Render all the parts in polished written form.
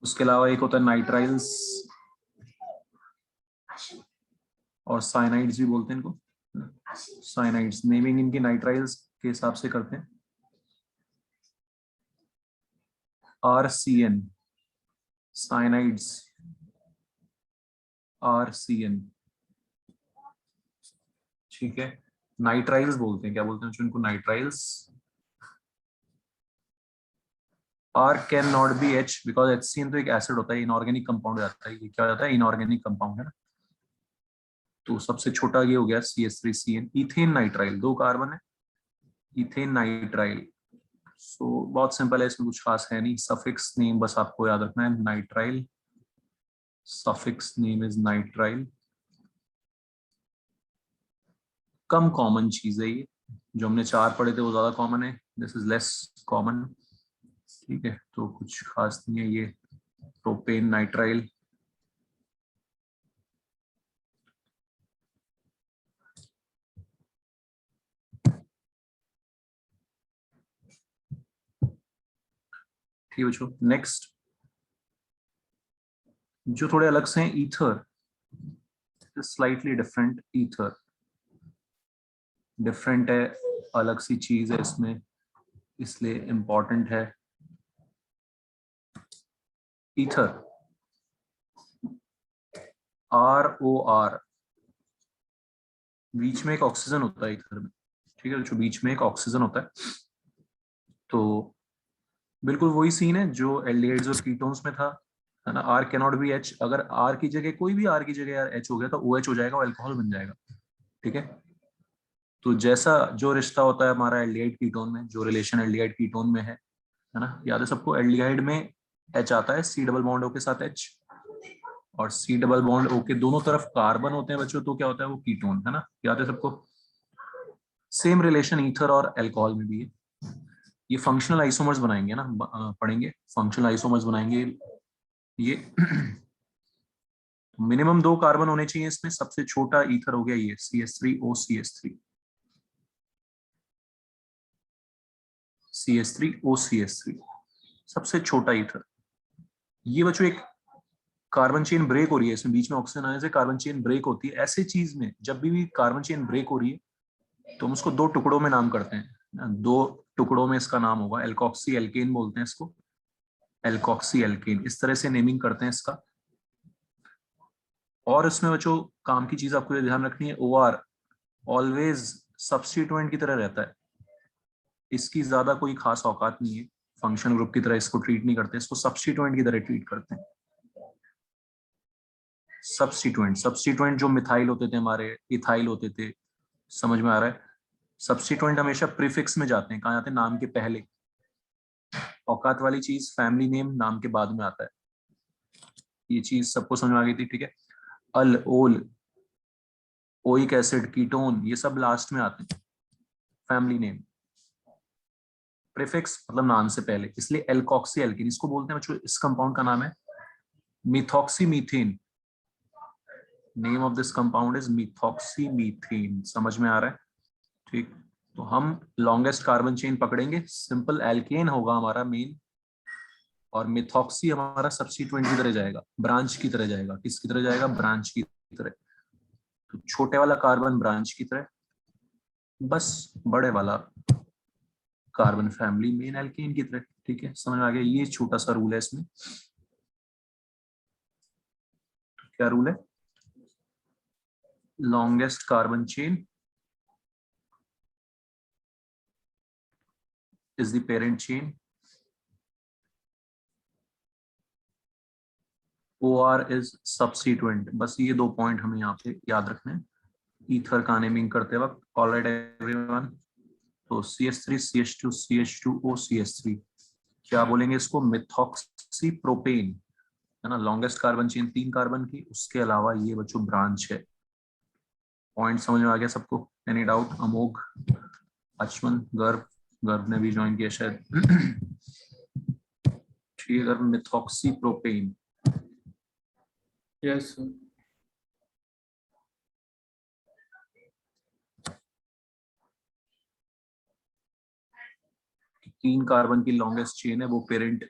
उसके अलावा एक होता है नाइट्राइल्स और साइनाइड्स भी बोलते हैं इनको। साइनाइड्स नेमिंग इनकी नाइट्राइल्स के हिसाब से करते हैं। RCN साइनाइड्स, RCN, ठीक है। नाइट्राइल्स बोलते हैं, क्या बोलते हैं इनको? Nitriles. R can not be H because HCN तो एक एसिड होता है, इनऑर्गेनिक कंपाउंड जाता है। ये क्या हो जाता है? इनऑर्गेनिक कंपाउंड है ना। तो सबसे छोटा ये हो गया CH3CN। इथेन नाइट्राइल, 2 कार्बन है, इथेन नाइट्राइल। सो बहुत सिंपल है, इसमें कुछ खास है नहीं। सफिक्स नेम बस आपको याद रखना है, nitrile. Suffix name is nitrile. Come common चीज है ये, जो हमने 4 पढ़े थे वो ज्यादा कॉमन है, दिस इज लेस कॉमन। ठीक है, तो कुछ खास नहीं है ये। Propane nitrile. ठीक है बच्चों, नेक्स्ट जो थोड़े अलग से हैं, ether. Slightly different. Ether different है, अलग सी चीज है इसमें, इसलिए इंपॉर्टेंट है। ईथर, ROR, बीच में एक ऑक्सीजन होता है ईथर में। ठीक है, जो बीच में एक ऑक्सीजन होता है। तो बिल्कुल वही सीन है जो एल्डिहाइड्स और कीटोन्स में था, है ना। R कैनॉट बी H, अगर R की जगह कोई भी R की जगह यार H हो गया तो OH हो जाएगा और अल्कोहल बन जाएगा। ठीक है, तो जैसा जो रिश्ता होता है हमारा एल्डिहाइड कीटोन में, जो रिलेशन एल्डिहाइड कीटोन में है ना, याद है सबको। एल्डिहाइड में H आता है, C डबल बॉन्ड O के साथ H, और C डबल बॉन्ड O के दोनों तरफ कार्बन होते हैं बच्चों, तो क्या होता है? वो कीटोन, है ना। याद है सबको। सेम रिलेशन ईथर और अल्कोहल में भी है। ये फंक्शनल आइसोमर्स बनाएंगे ना, पढ़ेंगे फंक्शनल आइसोमर्स बनाएंगे ये। मिनिमम 2 कार्बन होने चाहिए इसमें। सबसे छोटा ईथर हो गया ये CH3OCH3, CH3OCH3 सबसे छोटा ईथर। ये बच्चों एक कार्बन चेन ब्रेक हो रही है इसमें, बीच में ऑक्सीजन आने से कार्बन चेन ब्रेक होती है। ऐसे चीज में जब भी कार्बन चेन ब्रेक हो रही है तो हम उसको 2 टुकड़ों में नाम करते हैं। 2 टुकड़ों में इसका नाम होगा, एल्कोक्सी एल्केन बोलते हैं इसको। एल्कोक्सी एल्केन, इस तरह से नेमिंग करते हैं इसका। और इसमें बच्चों काम की चीज आपको ये ध्यान रखनी है, OR ऑलवेज सब्स्टिट्यूएंट की तरह रहता है। इसकी ज्यादा कोई खास औकात नहीं है, फंक्शनल ग्रुप की तरह इसको ट्रीट नहीं करते, इसको सब्स्टिट्यूएंट की तरह ट्रीट करते हैं। सब्स्टिट्यूएंट, सब्स्टिट्यूएंट जो मिथाइल होते थे हमारे, इथाइल होते थे, समझ में आ रहा है। सब्स्टिट्यूएंट हमेशा प्रीफिक्स में जाते हैं, कहाँ जाते हैं? नाम के पहले। औकात वाली चीज फैमिली नेम नाम के बाद में आता है। ये चीज सबको समझ में आ गई थी, ठीक है। अल, ओल, ओइक एसिड, कीटोन, ये सब लास्ट में आते हैं, फैमिली नेम। प्रीफिक्स मतलब नाम से पहले, इसलिए एल्कोक्सी एल्किन इसको बोलते हैं बच्चों। इस कंपाउंड का नाम है methoxy methane. Name of this compound is methoxy methane. समझ में आ रहा है? ठीक, तो हम लॉन्गेस्ट कार्बन चेन पकड़ेंगे, सिंपल एल्केन होगा हमारा मेन, और मिथॉक्सी हमारा सब्स्टिट्यूएंट की तरह जाएगा, ब्रांच की तरह जाएगा। किसकी तरह जाएगा? ब्रांच की तरह। तो छोटे वाला कार्बन ब्रांच की तरह, बस बड़े वाला कार्बन फैमिली मेन एल्केन की तरह। ठीक है, समझ में आ गया। ये छोटा सा रूल है इसमें। क्या रूल है? Longest carbon chain is the parent chain, OR is substituent। बस ये 2 पॉइंट हमें यहाँ पे याद रखने हैं ईथर का नेमिंग करते वक्त। ऑलराइट एवरीवन, तो CH3 CH2 CH2O CH3, क्या बोलेंगे इसको? मिथॉक्सी प्रोपेन, है ना। लॉन्गेस्ट कार्बन चेन 3 कार्बन की, उसके अलावा ये बच्चों ब्रांच है। पॉइंट समझ में आ गया सबको? Any doubt? अमोघ, अचमन, गर्भ, गर्भ ने भी ज्वाइन किया शायद। ठीक है, methoxy propane. Yes sir. 3 carbon की लॉन्गेस्ट चेन है, वो पेरेंट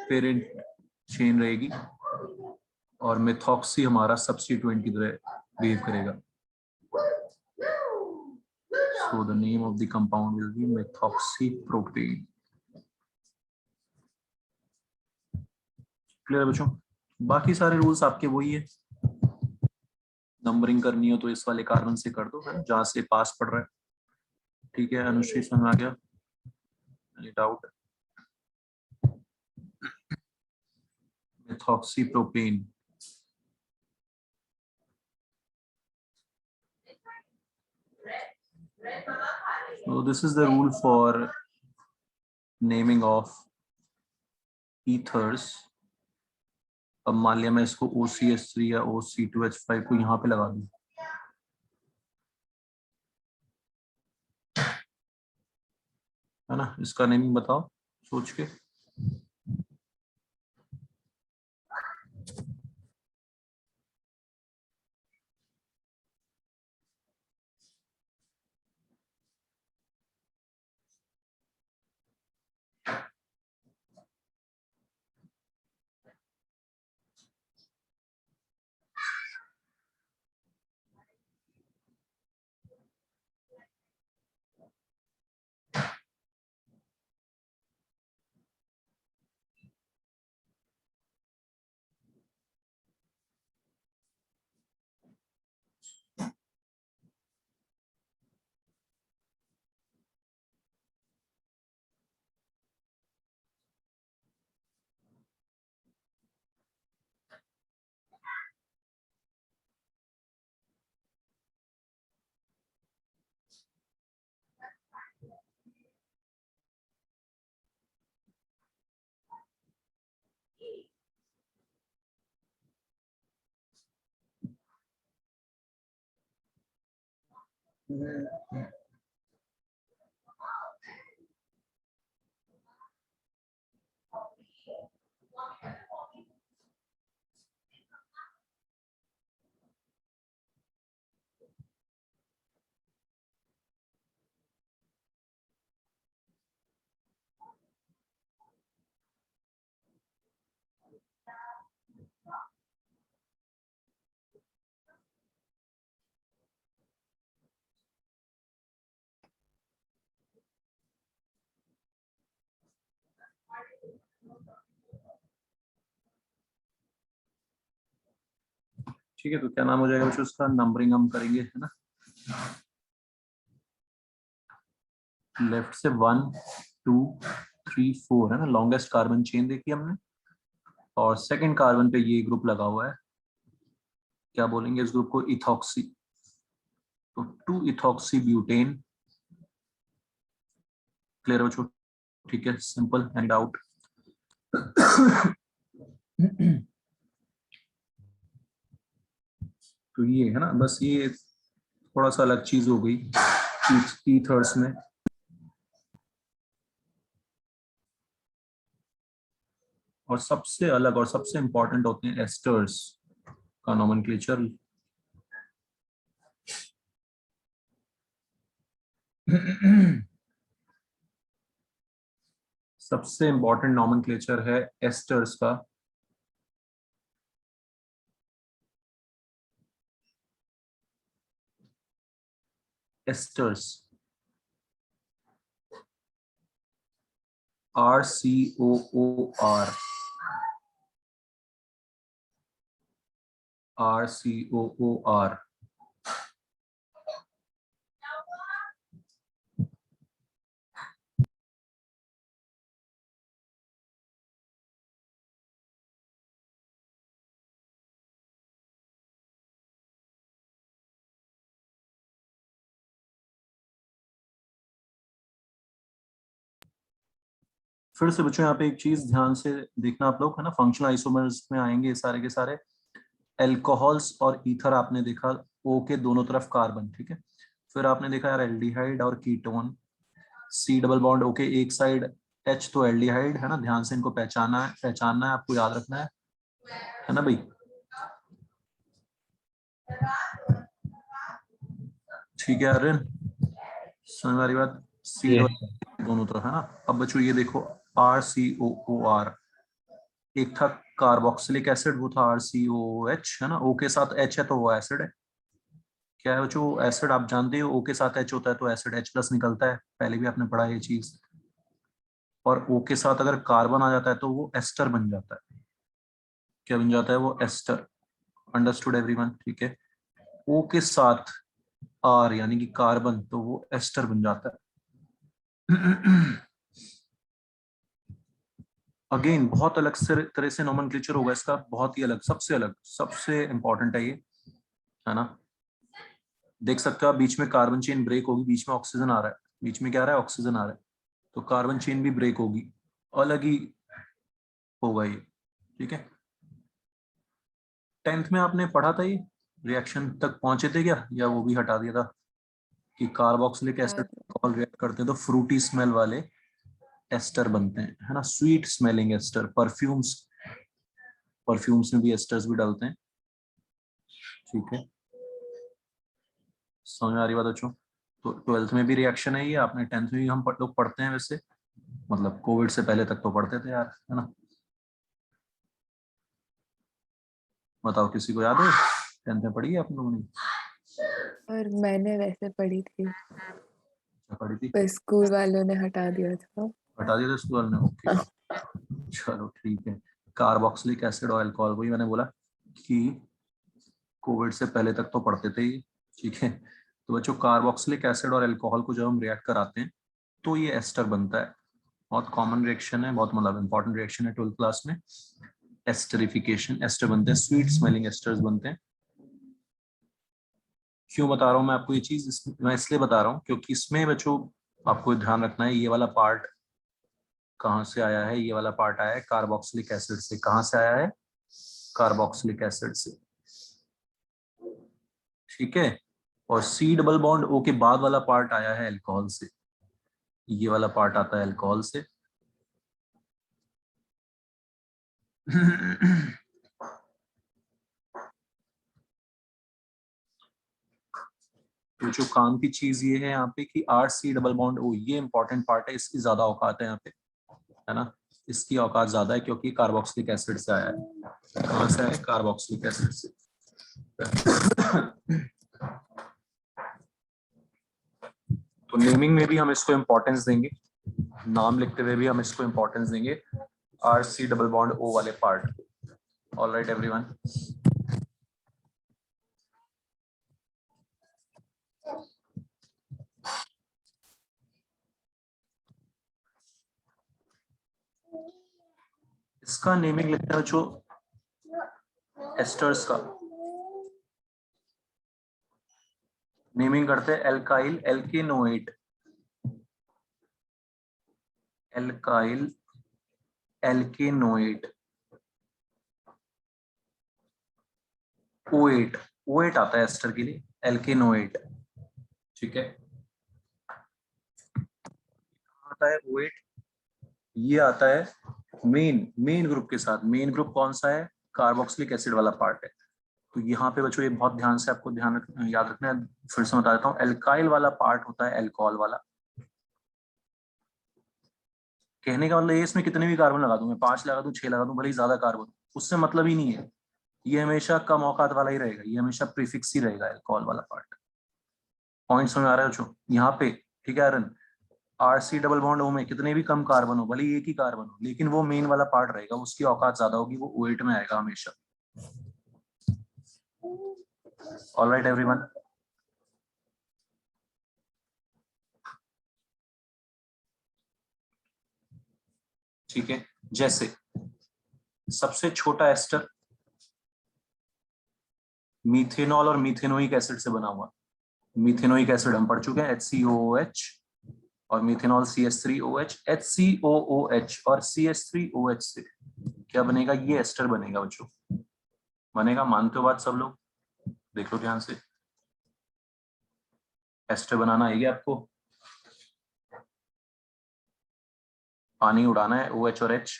पेरेंट चेन रहेगी और मेथॉक्सी हमारा सब्स्टिट्यूएंट की तरह बिहेव करेगा. So the name of the compound will be methoxypropane. Clear है बच्चों? बाकी सारे रूल्स आपके वही है. नंबरिंग करनी हो तो इस वाले कार्बन से कर दो, है जहां से पास पड़ रहा है. ठीक है, अनुश्री समझ आ गया? Any doubt? methoxypropane. So this is the rule for naming of ethers. अब मान लिया मैं इसको OCH3 या OC2H5 को यहाँ पे लगा दूं, है ना? इसका नेमिंग बताओ सोच के. ठीक है, तो क्या नाम हो जाएगा बच्चों उसका? नंबरिंग हम करेंगे, है ना? लेफ्ट से 1 2 3 4 है ना, लॉन्गेस्ट कार्बन चेन देखी हमने. और सेकंड कार्बन पे ये ग्रुप लगा हुआ है, क्या बोलेंगे इस ग्रुप को? इथॉक्सी. तो 2 इथॉक्सी ब्यूटेन. क्लियर बच्चों? ठीक है, सिंपल. Any doubt? तो ये है ना, बस ये थोड़ा सा अलग चीज हो गई ईथर्स में. और सबसे अलग और सबसे इंपॉर्टेंट होते हैं एस्टर्स का नोमेनक्लेचर. सबसे इंपॉर्टेंट नोमेनक्लेचर है एस्टर्स का. Asters RCOOR. RCOOR. फिर से बच्चों यहाँ पे एक चीज ध्यान से देखना आप लोग, है ना? फंक्शनल आइसोमर्स में आएंगे सारे के सारे. एल्कोहल्स और ईथर आपने देखा, ओ के दोनों तरफ कार्बन, ठीक है. फिर आपने देखा यार एल्डिहाइड और ketone, C double bond okay एक साइड, H तो एल्डिहाइड है ना. ध्यान से इनको पहचानना है आपको, याद रखना है ना भाई? ठीक है आर्यन, समझ में आ रही बात? C दोनों तरफ, है ना. अब बच्चों ये देखो RCOOR. एक था कार्बोक्सिलिक एसिड, वो था RCOH, है ना, O के साथ H है तो वो एसिड है। क्या है जो एसिड आप जानते हो, O के साथ H होता है तो एसिड H+ निकलता है, पहले भी आपने पढ़ा ये चीज। और O के साथ अगर कार्बन आ जाता है तो वो एस्टर बन जाता है। क्या बन जाता है? वो एस्टर। Understood everyone? ठीक है। O के साथ R यानी कि कार्बन, तो वो एस्टर बन जाता है। अगेन बहुत अलग से तरह से नोमेनक्लेचर होगा इसका, बहुत ही अलग, सबसे इंपॉर्टेंट है ये, है ना। देख सकते हो आप, बीच में कार्बन चेन ब्रेक होगी, बीच में ऑक्सीजन आ रहा है, बीच में क्या आ रहा है? ऑक्सीजन आ रहा है, तो कार्बन चेन भी ब्रेक होगी, अलग ही होगा ये। ठीक है। 10th में आपने पढ़ा था ये, रिएक्शन तक पहुंचे थे क्या, या वो भी हटा दिया था? कि कार्बोक्सिलिक एसिड हाँ, कॉल रिएक्ट करते हैं तो फ्रूटी स्मेल वाले एस्टर बनते हैं, है ना, स्वीट स्मेलिंग एस्टर। परफ्यूम्स में भी एस्टर्स भी डालते हैं। ठीक है, समझ में आ रही बात बच्चों? तो 12th में भी रिएक्शन है ये, आपने 10th में भी हम लोग पढ़ते हैं वैसे, मतलब कोविड से पहले तक तो पढ़ते थे यार, है ना। बताओ किसी को याद है 10th में पढ़ी है आप लोगों ने? और मैंने वैसे पढ़ी थी, क्या पढ़ी थी? पर स्कूल वालों ने हटा दिया था। हटा दिया था स्कूल ने? ओके, हाँ, चलो ठीक है। कार्बोक्सिलिक एसिड और अल्कोहल, वही मैंने बोला कि कोविड से पहले तक तो पढ़ते थे ये। ठीक है, तो बच्चों कार्बोक्सिलिक एसिड और अल्कोहल को जब हम रिएक्ट कराते हैं तो ये एस्टर बनता है। बहुत कॉमन रिएक्शन है, बहुत मतलब इंपॉर्टेंट रिएक्शन है 12th क्लास में। एस्टरिफिकेशन, एस्टर बनते हैं, स्वीट स्मेलिंग एस्टर्स बनते हैं। क्यों बता रहा हूँ मैं आपको ये चीज? मैं इसलिए बता रहा हूँ क्योंकि इसमें बच्चों आपको ध्यान रखना है, ये वाला पार्ट कहाँ से आया है? ये वाला पार्ट आया है कार्बोक्सिलिक एसिड से। कहाँ से आया है? कार्बोक्सिलिक एसिड से। ठीक है। और C डबल बॉन्ड O के बाद वाला पार्ट आया है अल्कोहल से। ये वाला पार्ट आता है अल्कोहल से। तो जो काम की चीज ये है यहाँ पे कि RC डबल बॉन्ड O, ये इंपॉर्टेंट पार्ट है, इसकी ज्यादा औकात है यहाँ पे, है ना। इसकी औकात ज्यादा है क्योंकि कार्बोक्सिलिक एसिड से आया है। कहाँ से आया है? कार्बोक्सिलिक एसिड से। तो नेमिंग में भी हम इसको इंपॉर्टेंस देंगे, नाम लिखते हुए भी हम इसको इंपॉर्टेंस देंगे, RC डबल बॉन्ड O वाले पार्ट। All right everyone? इसका नेमिंग लिखते हैं जो एस्टर्स का नेमिंग करते हैं, alkyl alkanoate, alkyl alkanoate, O8, O8 आता है एस्टर के लिए, एल्केनोएट। ठीक है, आता है O8, ये आता है मेन ग्रुप के साथ। मेन ग्रुप कौन सा है? कार्बोक्सिलिक एसिड वाला पार्ट है। तो यहाँ पे बच्चों ये बहुत ध्यान से आपको याद रखना है। फिर से बता देता हूँ, एल्काइल वाला पार्ट होता है अल्कोहल वाला। कहने का मतलब ये, इसमें कितने भी कार्बन लगा दूं मैं, 5 लगा दूं, 6 लगा दूं, भले ही ज्यादा कार्बन, उससे मतलब ही नहीं है। ये हमेशा कम औकात वाला ही रहेगा, ये हमेशा प्रीफिक्स ही रहेगा अल्कोहल वाला पार्ट। पॉइंट समझ आ रहा है बच्चों यहाँ पे? ठीक है आरन, RC डबल बॉन्ड O में कितने भी कम कार्बन हो, भले ही एक ही कार्बन हो, लेकिन वो मेन वाला पार्ट रहेगा, उसकी औकात ज्यादा होगी, वो O8 में आएगा हमेशा। All right everyone? ठीक है, जैसे सबसे छोटा एस्टर मीथेनॉल और मीथेनोइक एसिड से बना हुआ। मीथेनोइक एसिड हम पढ़ चुके हैं, HCOOH, और मीथेनॉल CH3OH, HCOOH और CH3OH से क्या बनेगा? ये एस्टर बनेगा बच्चों, बनेगा। मानते हो बात सब लोग? देख लो ध्यान से, एस्टर बनाना है आपको, पानी उड़ाना है, OH और H।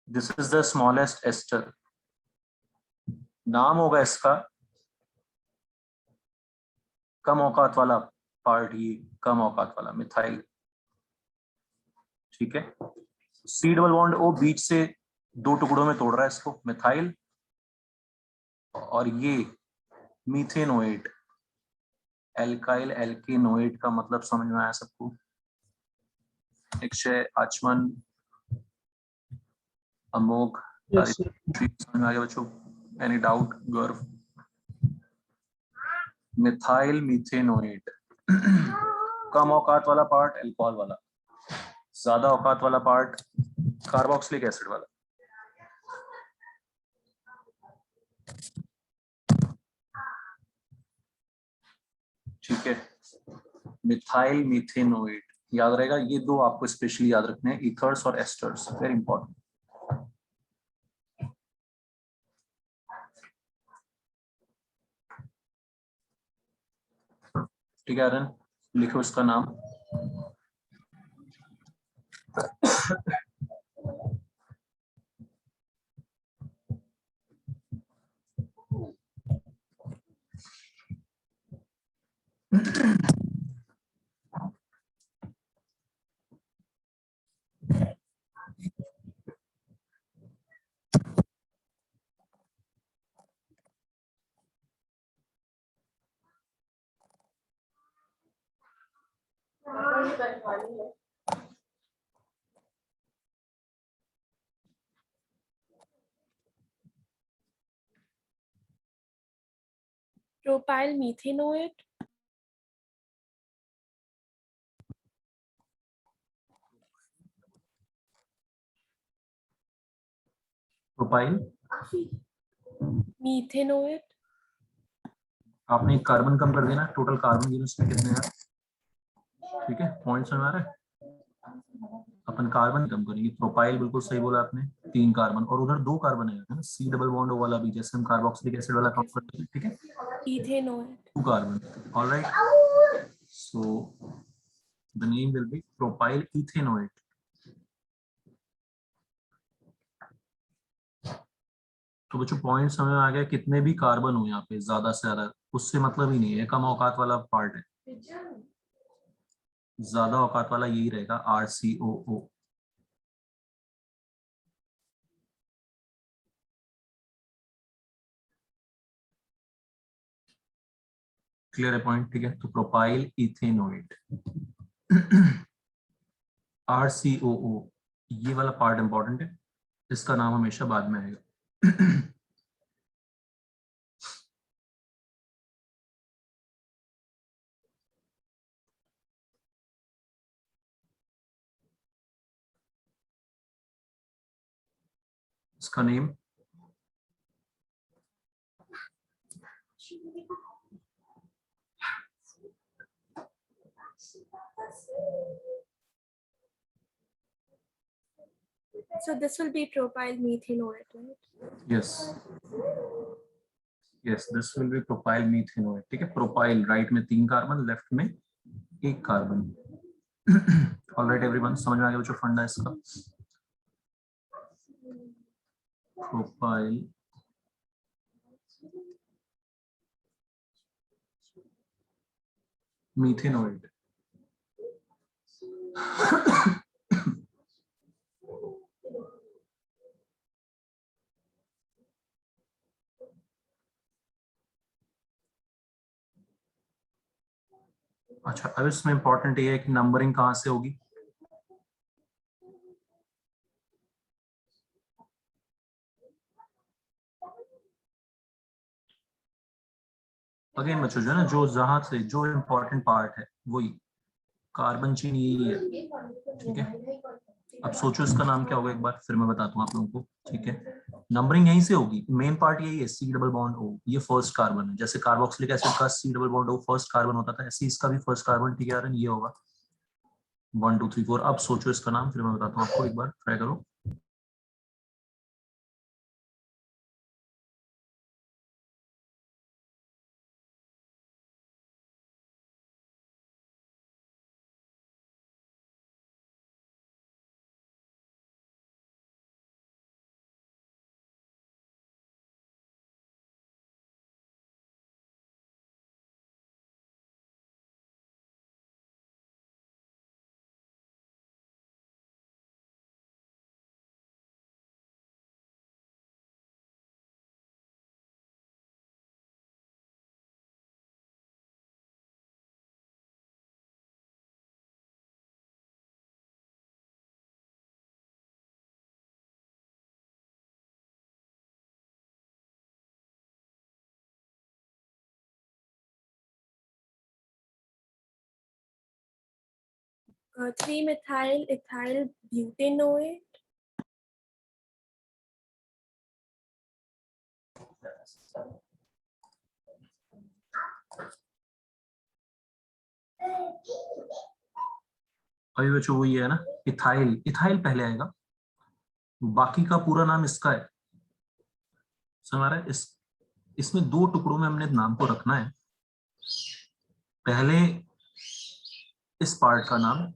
This is the smallest ester. नाम होगा इसका कम औकात वाला पार्ट, ये कम औकात वाला मिथाइल। ठीक है, C डबल बॉन्ड O बीच से दो टुकड़ों में तोड़ रहा है इसको, मिथाइल और ये मीथेनोएट। एल्काइल एल्केनोएट का मतलब समझ में आया सबको? अक्षय, आचमन, अमोघ, यस सर। समझ में आ गया बच्चों? Any doubt? गर्व? मिथाइल मीथेनोएट। कम औकात वाला पार्ट अल्कोहल वाला, ज्यादा औकात वाला पार्ट कार्बोक्सिलिक एसिड वाला। ठीक है, मिथाइल मीथेनोएट याद रहेगा। ये दो आपको स्पेशली याद रखने हैं, ईथर्स और एस्टर्स, वेरी इंपॉर्टेंट। ठीक है आर्यन, लिखो इसका नाम। प्रोपाइल मीथेनोएट। प्रोपाइल मीथेनोएट। आपने एक कार्बन कम कर देना, टोटल कार्बन यूनिट्स में कितने हैं? ठीक है, पॉइंट समझ आ रहा है? अपन कार्बन कम करेंगे। प्रोपाइल बिल्कुल सही बोला आपने, 3 कार्बन, और उधर 2 कार्बन है ना, सी डबल बॉन्ड वाला भी, जैसे हम कार्बोक्सिलिक एसिड वाला काम करते हैं। ठीक है, ethanoate. 2 carbon, alright. So the name will be propyl ethanoate. तो बच्चों पॉइंट समझ में आ गया? कितने भी कार्बन हो यहाँ पे ज्यादा से ज्यादा, उससे मतलब ही नहीं है, कम औकात वाला पार्ट है, ज्यादा औकात वाला यही रहेगा, RCOO। क्लियर है पॉइंट? ठीक है, तो प्रोपाइल इथेनोएट RCOO, ये वाला पार्ट इंपॉर्टेंट है, इसका नाम हमेशा बाद में आएगा। इसका name So this will be propyl methanoate, right? Yes yes, this will be propyl methanoate. ठीक है, प्रोपाइल राइट में 3 कार्बन, लेफ्ट में 1 कार्बन। ऑलराइट एवरीवन, समझ में आ गया बच्चों फंडा इसका? प्रोपाइल मीथेनोएट। अच्छा, अब इसमें इंपॉर्टेंट ये है कि नंबरिंग कहाँ से होगी। अगेन बच्चों, जो है ना, जो जहां से जो इम्पोर्टेंट पार्ट है वही कार्बन चेन यही है। ठीक है, अब सोचो इसका नाम क्या होगा, एक बार फिर मैं बताता हूँ आप लोगों को। ठीक है, नंबरिंग यहीं से होगी, मेन पार्ट यही है, सी डबल बॉन्ड ओ, ये फर्स्ट कार्बन है। जैसे कार्बोक्सिलिक एसिड का C double bond O first carbon होता था, ऐसे इसका भी फर्स्ट कार्बन। ठीक है, ये होगा 1 2 3 4। अब सोचो इसका नाम, फिर मैं बताता हूँ आपको, एक बार ट्राई करो। 3-methyl ethyl butanoate. अभी बच्चों वो ये है ना, इथाइल, इथाइल पहले आएगा, बाकी का पूरा नाम इसका है, समझ आ रहा है? इसमें दो टुकड़ों में हमने नाम को रखना है, पहले इस पार्ट का नाम,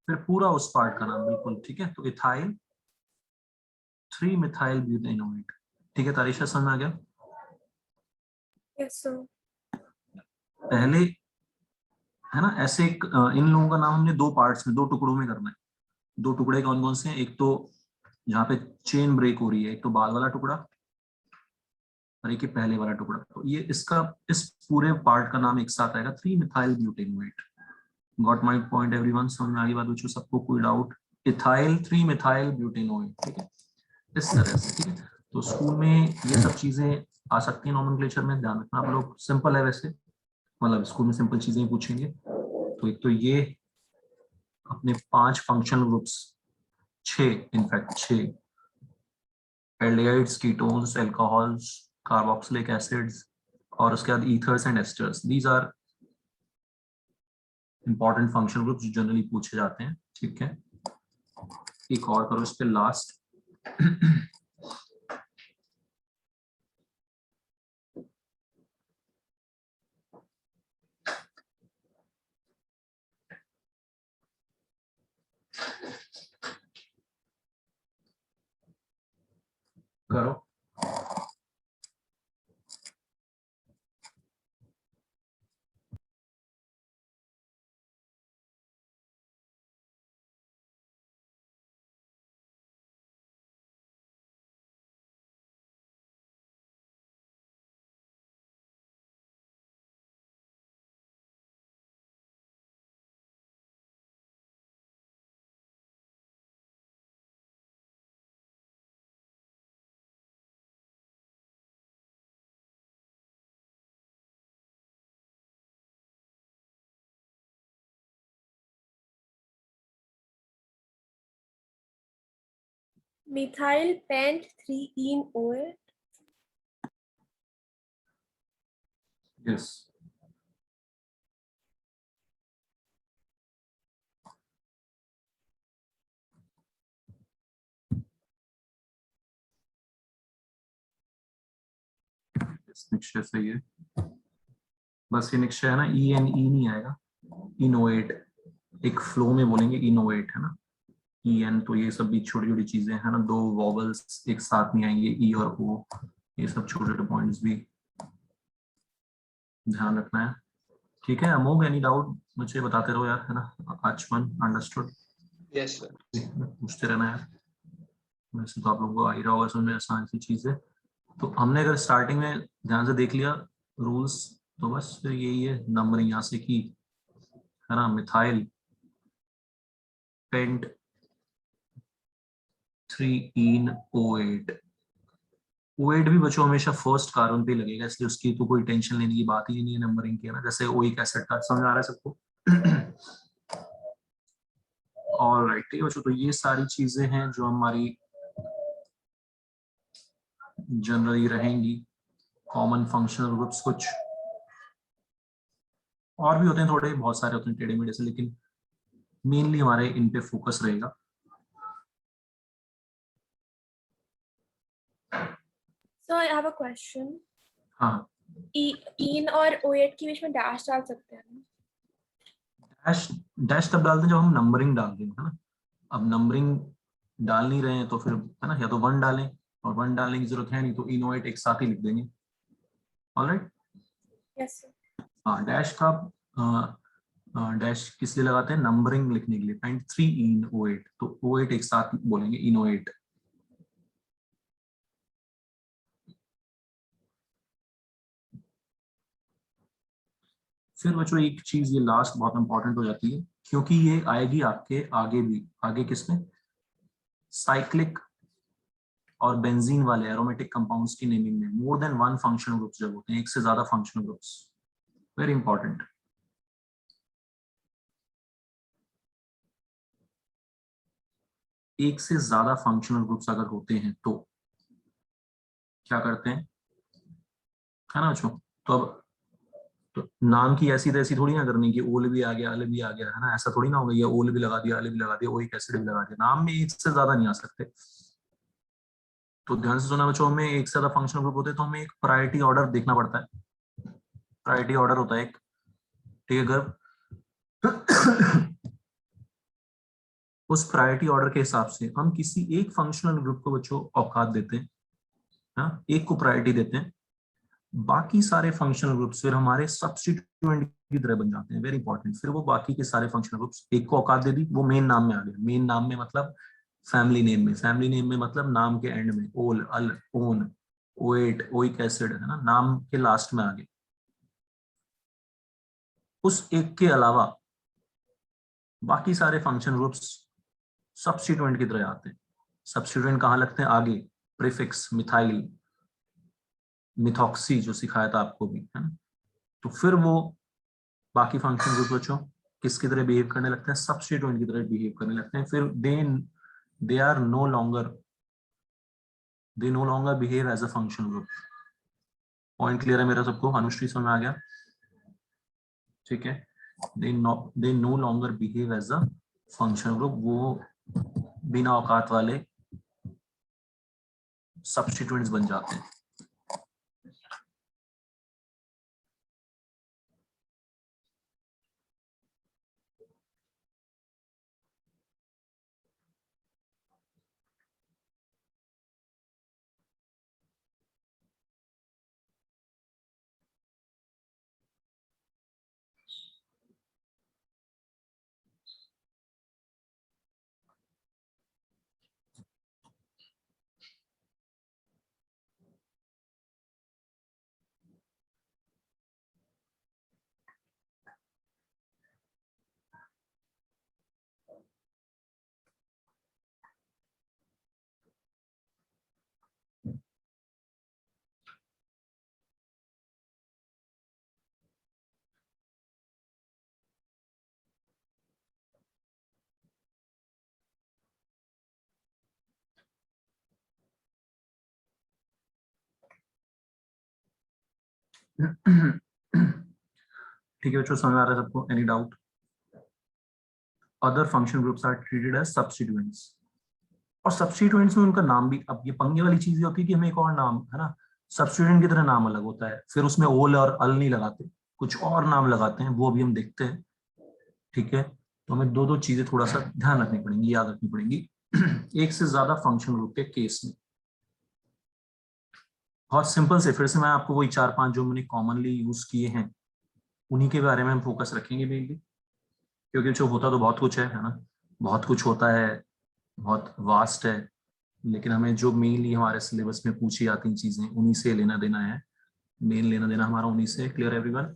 फिर पूरा उस पार्ट का नाम, बिल्कुल ठीक है। तो इथाइल 3-methyl butanoate, ठीक है तारिशा, समझ में आ गया? Yes, sir. पहले है ना ऐसे इन लोगों का नाम हमने दो पार्ट्स में, दो टुकड़ों में करना है। दो टुकड़े कौन कौन से हैं? एक तो जहाँ पे चेन ब्रेक हो रही है, एक तो बाद वाला टुकड़ा और एक पहले वाला टुकड़ा। तो ये इसका, इस पूरे पार्ट का नाम एक साथ आएगा 3-methyl butanoate। Got my point everyone? समझ में आ गई बात बच्चों सबको? कोई डाउट? इथाइल 3-methyl butanoate, ठीक है, इस तरह से, ठीक है। तो स्कूल में ये सब चीजें आ सकती है नॉमेनक्लेचर में, ध्यान रखना आप लोग। सिंपल है वैसे, मतलब स्कूल में सिंपल चीजें ही पूछेंगे। तो एक तो ये अपने 5 functional groups, 6 in fact 6, aldehydes, ketones, alcohols, carboxylic acids, और उसके बाद ethers and esters. These are important functional groups जो जनरली पूछे जाते हैं, ठीक है। एक और करो इस पे लास्ट। करो। Methyl pent 3-ene-OH. यस, निश्चय सही है। बस ये निश्चय है ना, ई एन ई नहीं आएगा, इनोवेट, एक फ्लो में बोलेंगे इनोवेट, है ना। ई एन, तो ये सब भी छोटी छोटी चीजें है ना, दो वॉवल्स एक साथ नहीं आएंगे, ई और ओ, ये सब छोटे छोटे पॉइंट्स भी ध्यान रखना है, ठीक है। अमोघ, एनी डाउट मुझे बताते रहो यार, है ना। आचमन, अंडरस्टूड? Yes sir. पूछते रहना यार, वैसे तो आप लोगों को आ ही रहा होगा समझ में, आसान सी चीज है। तो हमने अगर स्टार्टिंग में ध्यान से देख लिया रूल्स, तो बस फिर यही है नंबरिंग यहाँ से की, है ना। मिथाइल पेंट 3-ene-OH, OH भी बच्चों हमेशा फर्स्ट कार्बन पे लगेगा, इसलिए उसकी तो कोई टेंशन लेने की बात ही नहीं है नंबरिंग की, है ना। जैसे ओइक एसिड का, समझ आ रहा है सबको? ऑलराइट, ठीक है बच्चों, तो ये सारी चीजें हैं जो हमारी जनरली रहेंगी। कॉमन फंक्शनल ग्रुप्स कुछ और भी होते हैं, थोड़े बहुत सारे होते हैं टेढ़े मेढ़े से, लेकिन मेनली हमारे इन पे फोकस रहेगा। So I have a question. हाँ, इन और OH के बीच में डैश डाल सकते हैं ना? डैश, डैश तब डालते हैं जब हम नंबरिंग डाल देंगे, है ना। अब नंबरिंग डाल नहीं रहे हैं तो फिर, है ना, या तो 1 डालें, और 1 डालने की जरूरत है नहीं तो इनोवेट एक साथ ही लिख देंगे। Alright, Yes, sir. हाँ, डैश का डैश किस लिए लगाते हैं? नंबरिंग लिखने के लिए। पॉइंट 3-ene-OH, तो OH एक साथ बोलेंगे, इनोवेट। फिर बच्चों एक चीज ये लास्ट बहुत इंपॉर्टेंट हो जाती है, क्योंकि ये आएगी आपके आगे भी, आगे किसमें? साइक्लिक और बेंजीन वाले एरोमेटिक कंपाउंड्स की नेमिंग में मोर देन 1 फंक्शनल ग्रुप्स जब होते हैं, एक से ज्यादा फंक्शनल ग्रुप्स, वेरी इंपॉर्टेंट। एक से ज्यादा फंक्शनल ग्रुप्स अगर होते हैं तो क्या करते हैं, है ना बच्चों। तो अब तो नाम की ऐसी तैसी थोड़ी ना करनी कि ओल भी आ गया अल भी आ गया, है ना, ऐसा थोड़ी ना होगा, ये ओल भी लगा दिया अल भी लगा दिया ओइक एसिड भी लगा दिया, नाम में एक से ज्यादा नहीं आ सकते। तो ध्यान से सुना बच्चों, हमें एक से ज्यादा फंक्शनल ग्रुप होते हैं तो हमें एक प्रायोरिटी ऑर्डर देखना पड़ता है। प्रायोरिटी ऑर्डर होता है एक, ठीक है। अगर उस प्रायोरिटी ऑर्डर के हिसाब से हम किसी एक फंक्शनल ग्रुप को बच्चों औकात देते हैं, हाँ, एक को प्रायोरिटी देते हैं, बाकी सारे फंक्शनल ग्रुप्स फिर हमारे सब्स्टिट्यूएंट की तरह बन जाते हैं। Very important. फिर वो बाकी के सारे फंक्शनल ग्रुप्स, एक को औकात दे दी, वो मेन नाम में आ गया। मेन नाम में मतलब फैमिली नेम में, फैमिली नेम में मतलब नाम के एंड में ओल अल ओन ओएट ओइक एसिड, है ना, नाम के लास्ट में आ गए। उस एक के अलावा बाकी सारे फंक्शन ग्रुप्स सब्स्टिट्यूएंट की तरह आते हैं। सब्स्टिट्यूएंट कहाँ लगते हैं, आगे, प्रीफिक्स, मिथाइल, मिथॉक्सी जो सिखाया था आपको भी, है ना। तो फिर वो बाकी फंक्शन ग्रुप बच्चों किसकी तरह बिहेव करने लगते हैं, सब्स्टिट्यूएंट की तरह बिहेव करने लगते हैं। फिर they are no longer, they no longer behave as a function group. Point clear है मेरा सबको, अनुश्री समझ में आ गया, ठीक है। They no longer behave as a function group, वो बिना औकात वाले सब्स्टिट्यूएंट्स बन जाते हैं। ठीक है बच्चों, समझ आ रहा है सबको, any doubt. Other function groups are treated as substituents, और सब्स्टिट्यूएंट्स में उनका नाम भी, अब ये पंगे वाली चीज होती है कि हमें एक और नाम, है ना, सब्स्टिट्यूएंट की तरह नाम अलग होता है, फिर उसमें ओल और अल नहीं लगाते, कुछ और नाम लगाते हैं, वो अभी हम देखते हैं, ठीक है। तो हमें दो दो चीजें थोड़ा सा ध्यान रखनी पड़ेंगी, याद रखनी पड़ेंगी एक से ज्यादा फंक्शन ग्रुप के केस में। बहुत सिंपल से, फिर से मैं आपको वही चार पांच जो मैंने कॉमनली यूज किए हैं उन्हीं के बारे में हम फोकस रखेंगे मेनली, क्योंकि जो होता तो बहुत कुछ है ना, बहुत कुछ होता है, बहुत वास्ट है, लेकिन हमें जो मेनली हमारे सिलेबस में पूछी जाती चीजें उन्हीं से लेना देना है, मेन लेना देना हमारा उन्हीं से। Clear everyone?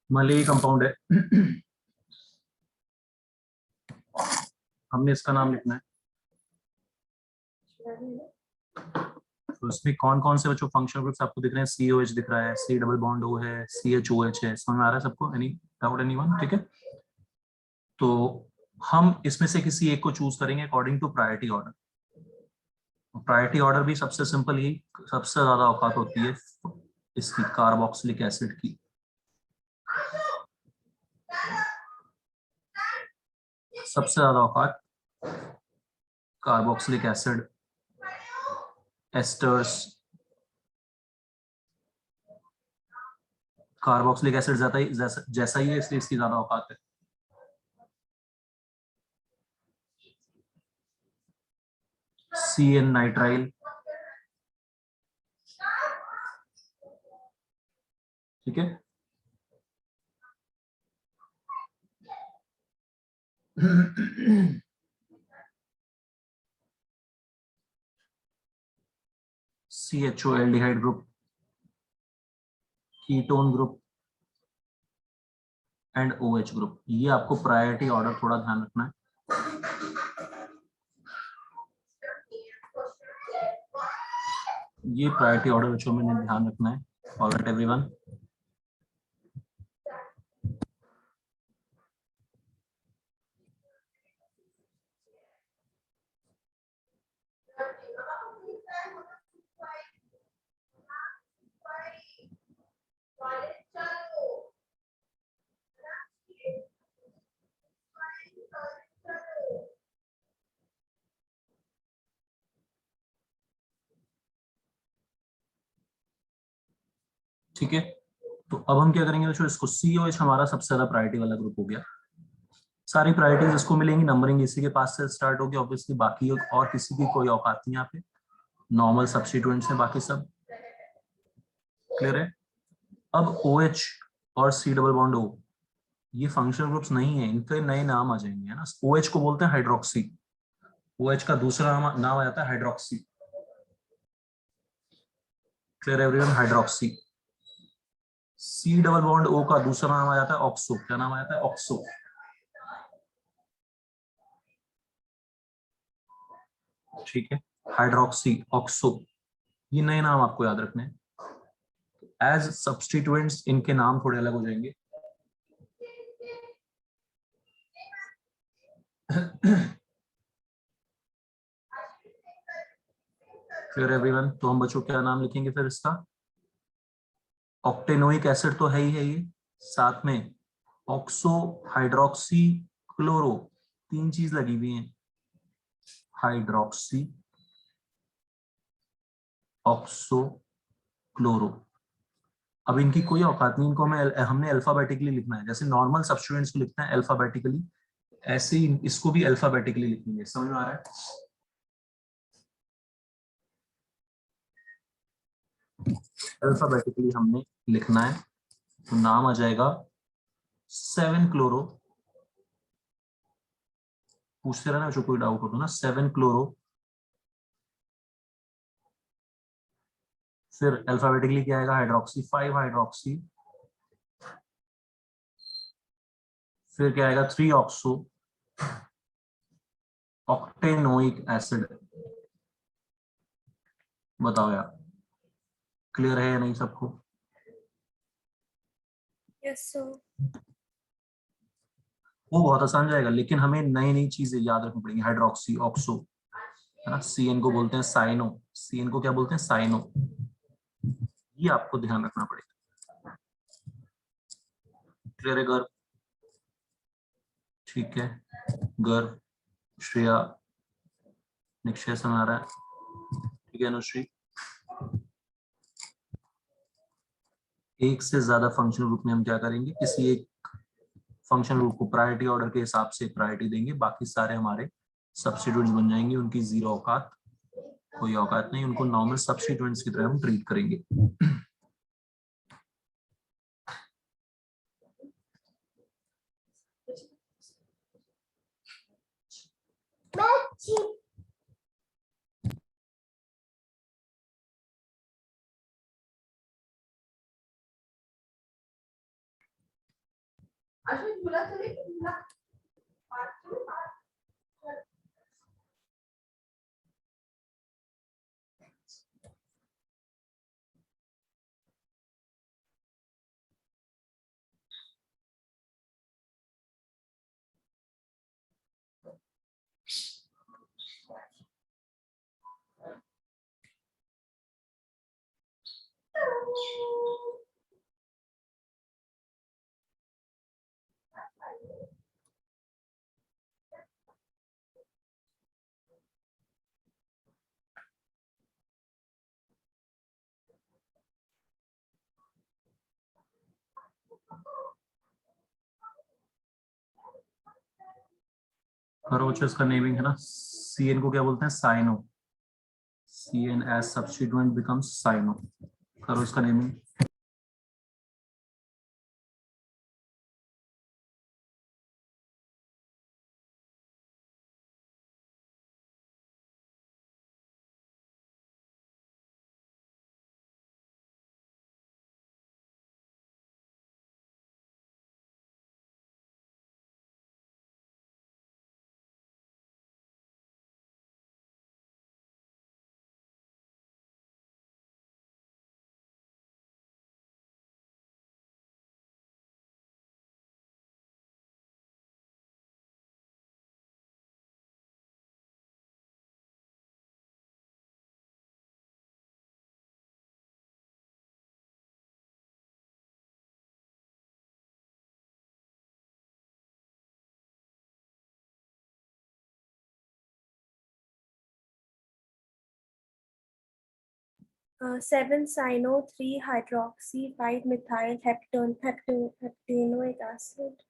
मलेई कंपाउंड है हमने इसका नाम लिखना है। तो इसमें कौन कौन से बच्चों फंक्शनल ग्रुप्स आपको दिख रहे हैं, COH दिख रहा है, C डबल बॉन्ड O है, CHOH है, समझ में आ रहा है सबको, एनी डाउट एनीवन? ठीक है, तो हम इसमें से किसी एक को चूज करेंगे according to priority order. Priority order भी सबसे सिंपल, यही सबसे ज्यादा औकात होती है इसकी, कार्बोक्सिलिक एसिड की। सबसे ज्यादा औकात carboxylic acid, asters, carboxylic acid जैसा ही है, इसलिए इसकी ज्यादा औकात है। CN नाइट्राइल, ठीक है। CHO aldehyde group, ketone group and OH group, ये आपको प्रायोरिटी ऑर्डर थोड़ा ध्यान रखना है। ये प्रायोरिटी ऑर्डर बच्चों में ध्यान रखना है। ऑलराइट एवरीवन, ठीक है। तो अब हम क्या करेंगे बच्चों, इसको COH हमारा सबसे ज्यादा प्रायोरिटी वाला ग्रुप हो गया। सारी प्रायोरिटीज इसको मिलेंगी, नंबरिंग इसी के पास से स्टार्ट होगी ऑब्वियसली, बाकी और किसी की कोई औकात नहीं यहाँ पे, नॉर्मल सब्स्टिट्यूएंट्स हैं बाकी सब। क्लियर है। अब OH और C डबल बॉन्ड O, ये फंक्शनल ग्रुप्स नहीं है, इनके नए नाम आ जाएंगे, है ना। OH को बोलते हैं हाइड्रोक्सी, OH का दूसरा नाम आ जाता है hydroxy. Clear everyone, hydroxy. C double bond O का दूसरा नाम आ जाता है ऑक्सो। क्या नाम आ जाता है? ऑक्सो। ठीक है, हाइड्रोक्सी, ऑक्सो, ये नए नाम आपको याद रखने हैं। एज सब्स्टिट्यूएंट्स इनके नाम थोड़े अलग हो जाएंगे। क्लियर एवरीवन, तो हम बच्चों क्या नाम लिखेंगे फिर इसका? ऑक्टेनोइक एसिड तो है ही है ये, साथ में ऑक्सो हाइड्रोक्सी क्लोरो, तीन चीज लगी हुई है, हाइड्रोक्सी ऑक्सो क्लोरो। अब इनकी कोई औकात नहीं, इनको हमने अल्फाबेटिकली लिखना है, जैसे नॉर्मल सब्स्टिट्यूएंट्स को लिखते हैं अल्फाबेटिकली, ऐसे ही इसको भी अल्फाबेटिकली लिखेंगे। समझ में आ रहा है? अल्फाबेटिकली हमने लिखना है, तो नाम आ जाएगा 7 क्लोरो। पूछते रहना जो कोई डाउट हो तो ना, 7 क्लोरो। फिर अल्फाबेटिकली क्या आएगा? Hydroxy, 5 hydroxy. फिर क्या आएगा? 3 ऑक्सो ऑक्टेनोइक एसिड। बताओ यार, क्लियर है या नहीं सबको? Yes, sir. वो बहुत आसान जाएगा, लेकिन हमें नई नई चीजें याद रखनी पड़ेंगी। हाइड्रोक्सी ऑक्सो, है ना। CN को बोलते हैं साइनो, CN को क्या बोलते हैं? साइनो। ये आपको ध्यान रखना पड़ेगा। क्लियर है गर्व? ठीक है, गर्व, श्रेया, निक्षय समझ आ रहा है? ठीक है अनुश्री। एक से ज्यादा फंक्शनल ग्रुप में हम क्या करेंगे, किसी एक फंक्शनल ग्रुप को प्रायोरिटी ऑर्डर के हिसाब से प्रायोरिटी देंगे, बाकी सारे हमारे सब्स्टिट्यूएंट्स बन जाएंगे, उनकी जीरो औकात, कोई औकात नहीं, उनको नॉर्मल सब्स्टिट्यूएंट्स की तरह हम ट्रीट करेंगे। करो, इसका नेमिंग है ना, CN को क्या बोलते हैं? Cyano. CN as substituent becomes cyano. करो इसका naming. 7-cyano 3-hydroxy 5-methyl heptanoic acid.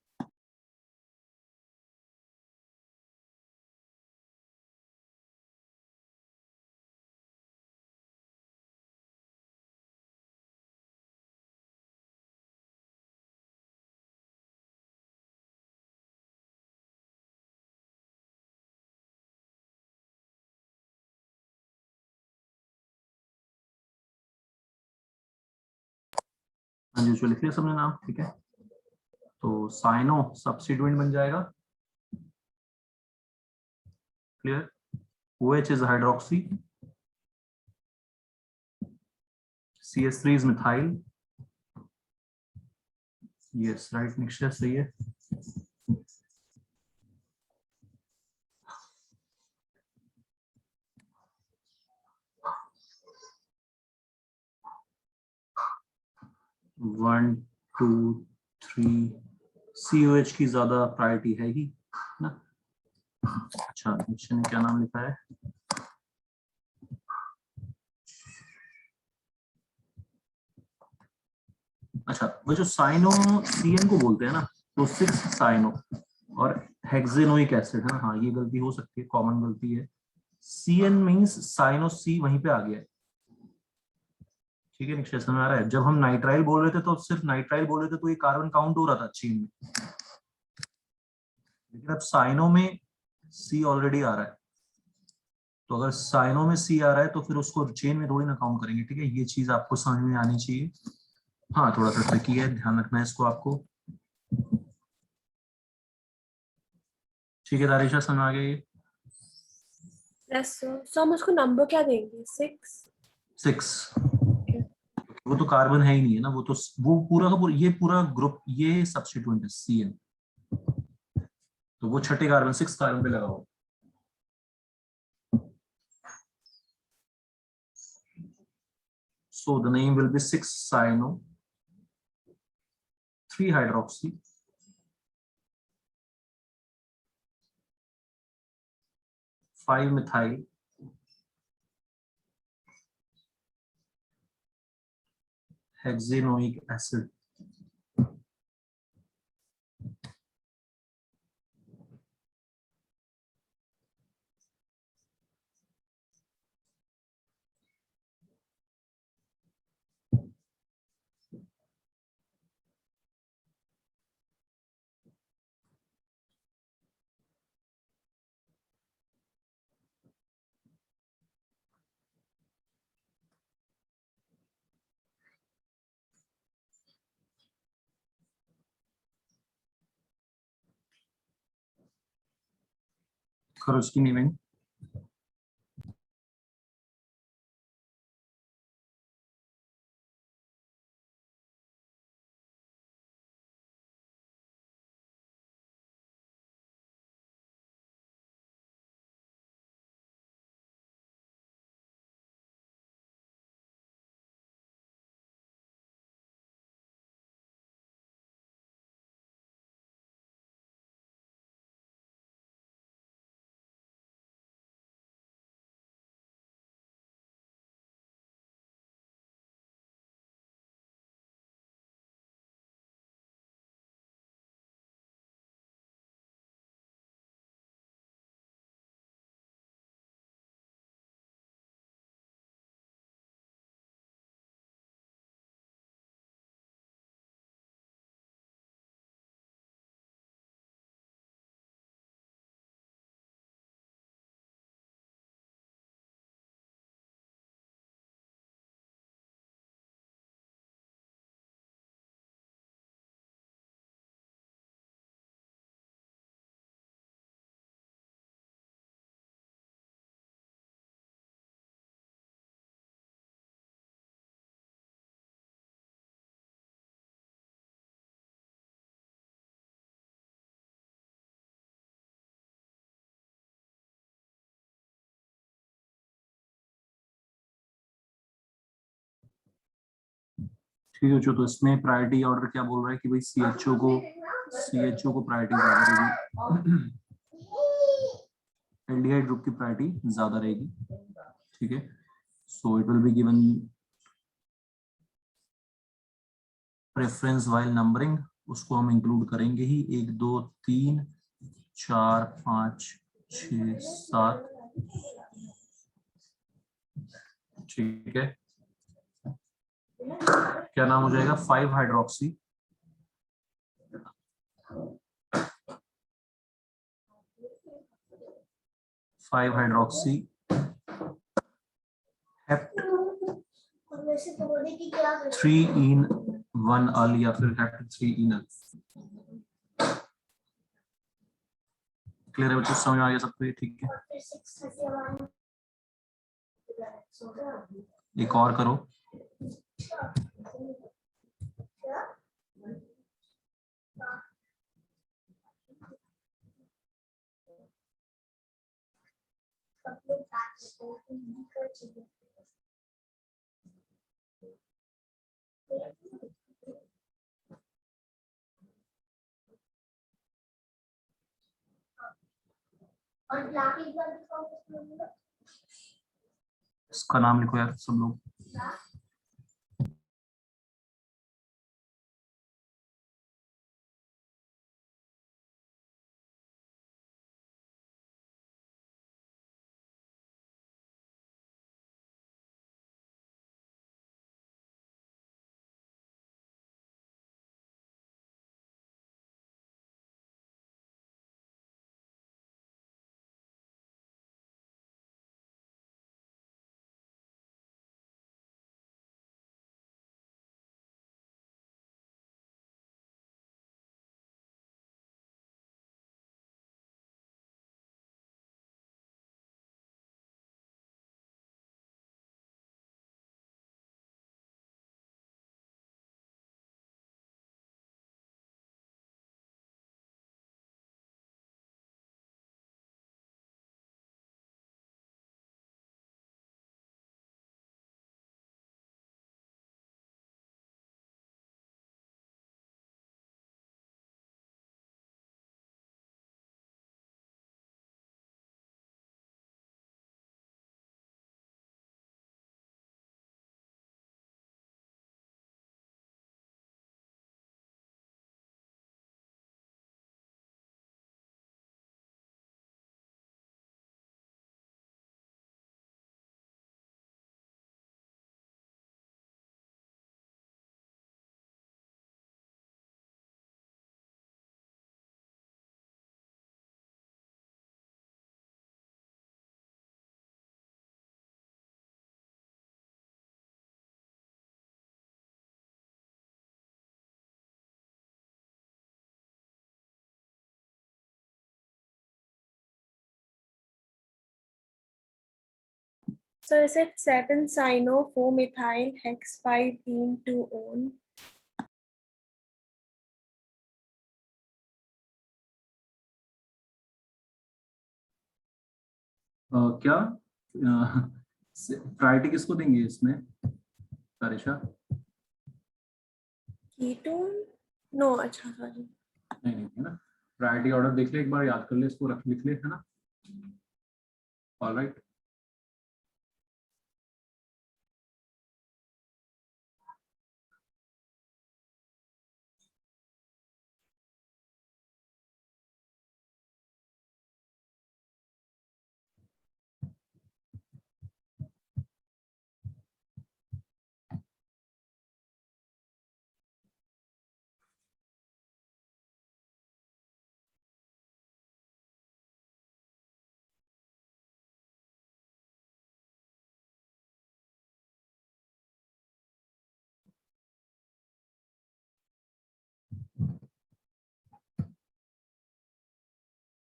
हाँ जी, लिख लिया सबने नाम, ठीक है। तो साइनो सब्स्टिट्यूएंट बन जाएगा, clear. OH is hydroxy, CH3 is methyl, yes, right mixture सही है। वन टू थ्री, COH की ज्यादा प्रायोरिटी है ही ना। अच्छा, मिक्सचर ने क्या नाम लिखा है? अच्छा, वो जो साइनो CN को बोलते हैं ना, तो 6 साइनो और हेक्सेनोइक एसिड है ना। हाँ, ये गलती हो सकती है, कॉमन गलती है। CN मींस साइनो C वहीं पे आ गया है, ठीक है। निश्चय समझ आ रहा है। जब हम नाइट्राइल बोल रहे थे तो सिर्फ नाइट्राइल बोल रहे थे तो ये कार्बन काउंट हो रहा था चेन में, लेकिन अब साइनो में C ऑलरेडी आ रहा है, तो अगर साइनो में C आ रहा है तो फिर उसको चेन में थोड़ी ना काउंट करेंगे, ठीक है। ये चीज आपको समझ में आनी चाहिए। हाँ, थोड़ा सा ट्रिकी है, ध्यान रखना है इसको आपको, ठीक है। दारिशा समझ आ गया ये? Yes, so हम उसको नंबर क्या देंगे? 6। वो तो कार्बन है ही नहीं है ना, वो पूरा का पूरा, ये पूरा ग्रुप ये सब्स्टिट्यूएंट है CN, तो वो छठे कार्बन 6 कार्बन पे लगा हुआ। So the name will be 6-cyano 3-hydroxy 5-methyl hexanoic acid. करो इसकी नीविंग। ठीक है, तो इसमें प्रायोरिटी ऑर्डर क्या बोल रहा है कि भाई CHO को प्रायोरिटी ज्यादा रहेगी, एल्डिहाइड ग्रुप की प्रायोरिटी ज्यादा रहेगी, ठीक है। So it will be given preference while numbering, उसको हम इंक्लूड करेंगे ही। 1 2 3 4 5 6 7, ठीक है। क्या नाम हो जाएगा? 5 हाइड्रोक्सी 5 हाइड्रोक्सी हेप्ट 3 इन 1 अल या फिर हेप्ट 3 इन अल। क्लियर है बच्चों? समझ में आ गया सबको ये? ठीक है, एक और करो। इसका नाम लिखो यार सब लोग। So is it 7-cyano-4-methyl hex 5-ene-2-one? क्या प्रायोरिटी किसको देंगे इसमें तारिशा? Ketone? No, अच्छा sorry. नहीं नहीं, है ना। प्रायोरिटी ऑर्डर देख ले एक बार, याद कर ले इसको, रख लिख ले, है ना। ऑलराइट,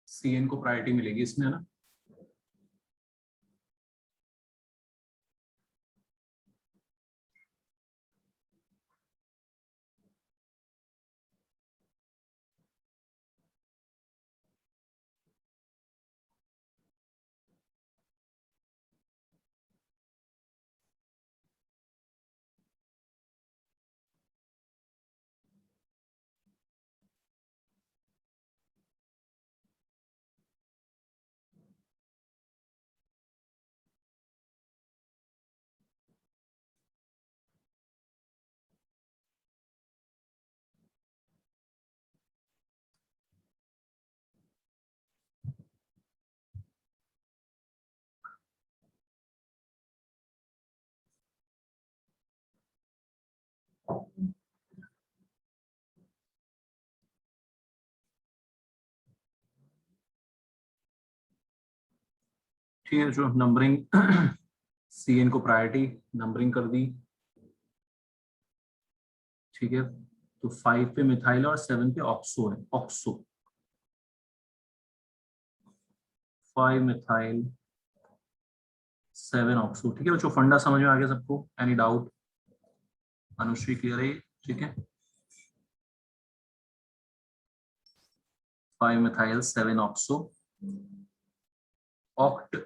CN को प्रायोरिटी मिलेगी इसमें, है ना। ठीक है, जो नंबरिंग CN को प्रायोरिटी नंबरिंग कर दी। ठीक है, तो 5 पे मिथाइल और 7 पे ऑक्सो है, ऑक्सो 5 मिथाइल 7 ऑक्सो। ठीक है बच्चों, फंडा समझ में आ गया सबको? Any doubt? अनुश्री क्लियर है? ठीक है, 5 methyl 7 oxo, oct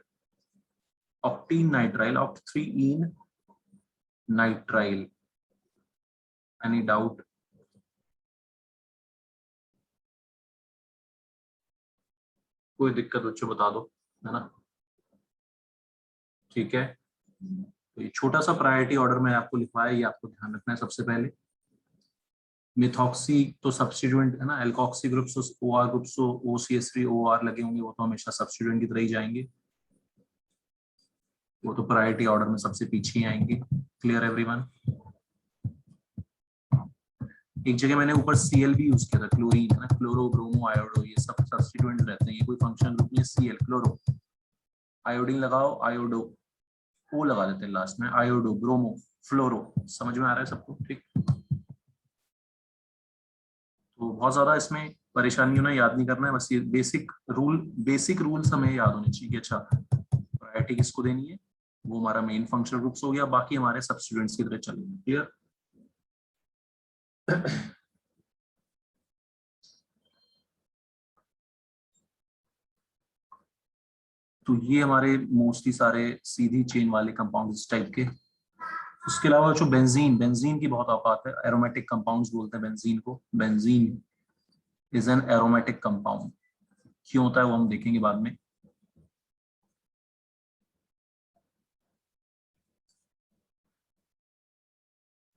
octane nitrile, oct 3 nitrile. Any doubt? कोई दिक्कत बच्चों बता दो, है ना? ठीक है, तो ये छोटा सा प्रायोरिटी ऑर्डर में आपको लिखवाया, ये आपको ध्यान रखना है सबसे पहले। मिथॉक्सी तो सब्स्टिट्यूएंट है ना, alkoxy groups OR groups OCH3 OR लगे होंगे, वो तो हमेशा सब्स्टिट्यूएंट की तरह ही जाएंगे, वो तो प्रायोरिटी ऑर्डर में सबसे पीछे ही आएंगे। Clear everyone? एक जगह मैंने ऊपर Cl भी यूज किया था, क्लोरीन है ना, क्लोरो ब्रोमो आयोडो, ये सब सब्स्टिट्यूएंट रहते हैं, ये कोई फंक्शन ग्रुप में Cl क्लोरो, आयोडीन लगाओ आयोडो, ओ लगा देते हैं लास्ट में, आयोडो ब्रोमो फ्लोरो। समझ में आ रहा है सबको? ठीक, तो बहुत ज्यादा इसमें परेशानी होना, याद नहीं करना है, बस ये बेसिक रूल्स हमें याद होने चाहिए कि अच्छा प्रायोरिटी किसको देनी है, वो हमारा मेन फंक्शनल ग्रुप्स हो गया, बाकी हमारे सब्स्टिट्यूएंट्स की तरह चलेंगे। क्लियर? तो ये हमारे मोस्टली सारे सीधी चेन वाले कंपाउंड इस टाइप के। उसके अलावा जो बेंजीन, बेंजीन की बहुत औकात है, एरोमेटिक कंपाउंड्स बोलते हैं बेंजीन को। Benzene is an aromatic compound. क्यों होता है वो हम देखेंगे बाद में।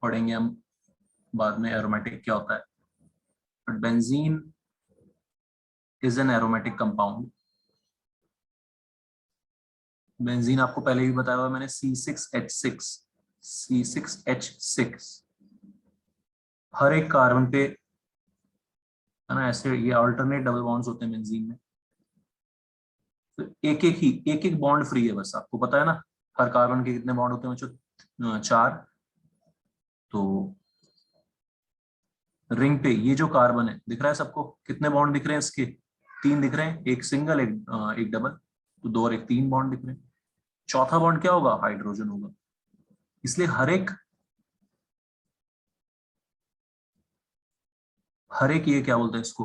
पढ़ेंगे हम बाद में एरोमेटिक क्या होता है, but benzene is an aromatic compound. Benzene आपको पहले भी बताया हुआ मैंने, C6H6, C6H6 हर एक कार्बन पे है ना, ऐसे ये अल्टरनेट डबल बॉन्ड्स होते हैं बेंजीन में, तो एक एक बॉन्ड फ्री है, बस आपको पता है ना हर कार्बन के कितने बॉन्ड होते हैं बच्चों? 4। तो रिंग पे ये जो कार्बन है दिख रहा है सबको, कितने बॉन्ड दिख रहे हैं इसके? 3 दिख रहे हैं, एक सिंगल एक डबल, तो 2 और 1 3 बॉन्ड दिख रहे हैं। चौथा बॉन्ड क्या होगा? हाइड्रोजन होगा। इसलिए हर एक ये क्या बोलते हैं इसको,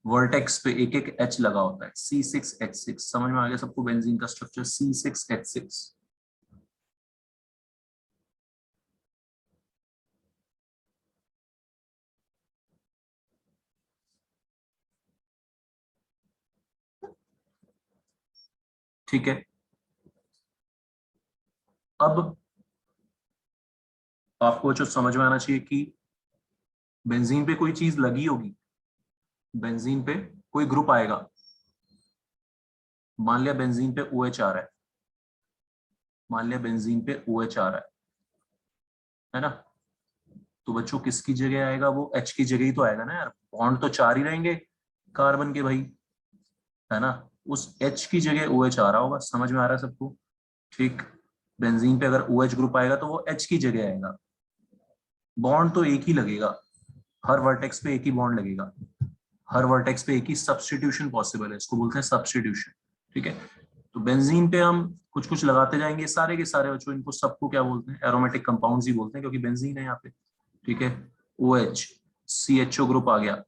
वर्टेक्स पे एक एक H लगा होता है, C6H6। समझ में आ गया सबको बेंजीन का स्ट्रक्चर? C6H6। ठीक है, अब आपको जो समझ में आना चाहिए कि बेंजीन पे कोई चीज लगी होगी, बेंजीन पे कोई ग्रुप आएगा, मान लिया बेंजीन पे OH आ रहा है, मान लिया बेंजीन पे OH आ रहा है ना, तो बच्चों किसकी जगह आएगा? वो H की जगह ही तो आएगा ना यार, बॉन्ड तो 4 ही रहेंगे कार्बन के भाई, है ना, उस H की जगह OH आ रहा होगा। समझ में आ रहा है सबको? ठीक, बेंजीन पे अगर OH ग्रुप आएगा तो वो H की जगह आएगा, बॉन्ड तो एक ही लगेगा, हर वर्टेक्स पे एक ही बॉन्ड लगेगा, हर वर्टेक्स पे एक ही सब्स्टिट्यूशन पॉसिबल है, इसको बोलते हैं सब्स्टिट्यूशन। ठीक है, तो बेंजीन पे हम कुछ कुछ लगाते जाएंगे, सारे के सारे बच्चों इनको सबको क्या बोलते हैं? एरोमेटिक कंपाउंड्स ही बोलते हैं, क्योंकि बेंजीन है यहाँ पे। ठीक है, OH CHO ग्रुप आ गया,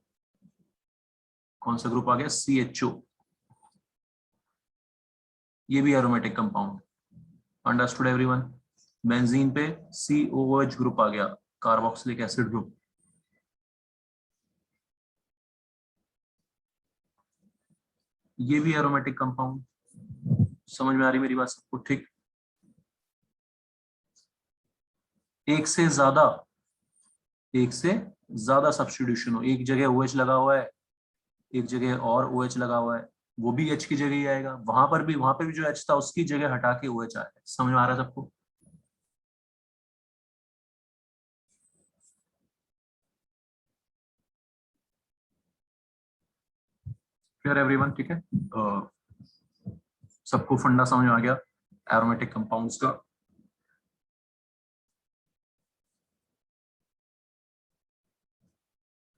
कौन सा ग्रुप आ गया? CHO, ये भी aromatic compound. Understood everyone? Benzene पे COOH ग्रुप आ गया, कार्बोक्सिलिक एसिड ग्रुप, ये भी एरोमेटिक कंपाउंड। समझ में आ रही मेरी बात सबको? ठीक, एक से ज्यादा सब्स्टिट्यूशन हो, एक जगह OH लगा हुआ है, एक जगह और OH लगा हुआ है, वो भी H की जगह ही आएगा, वहां पे भी जो H था उसकी जगह हटा के OH आएगा। समझ में आ रहा है सबको? Clear everyone? ठीक है, सबको फंडा समझ आ गया एरोमेटिक कंपाउंड्स का?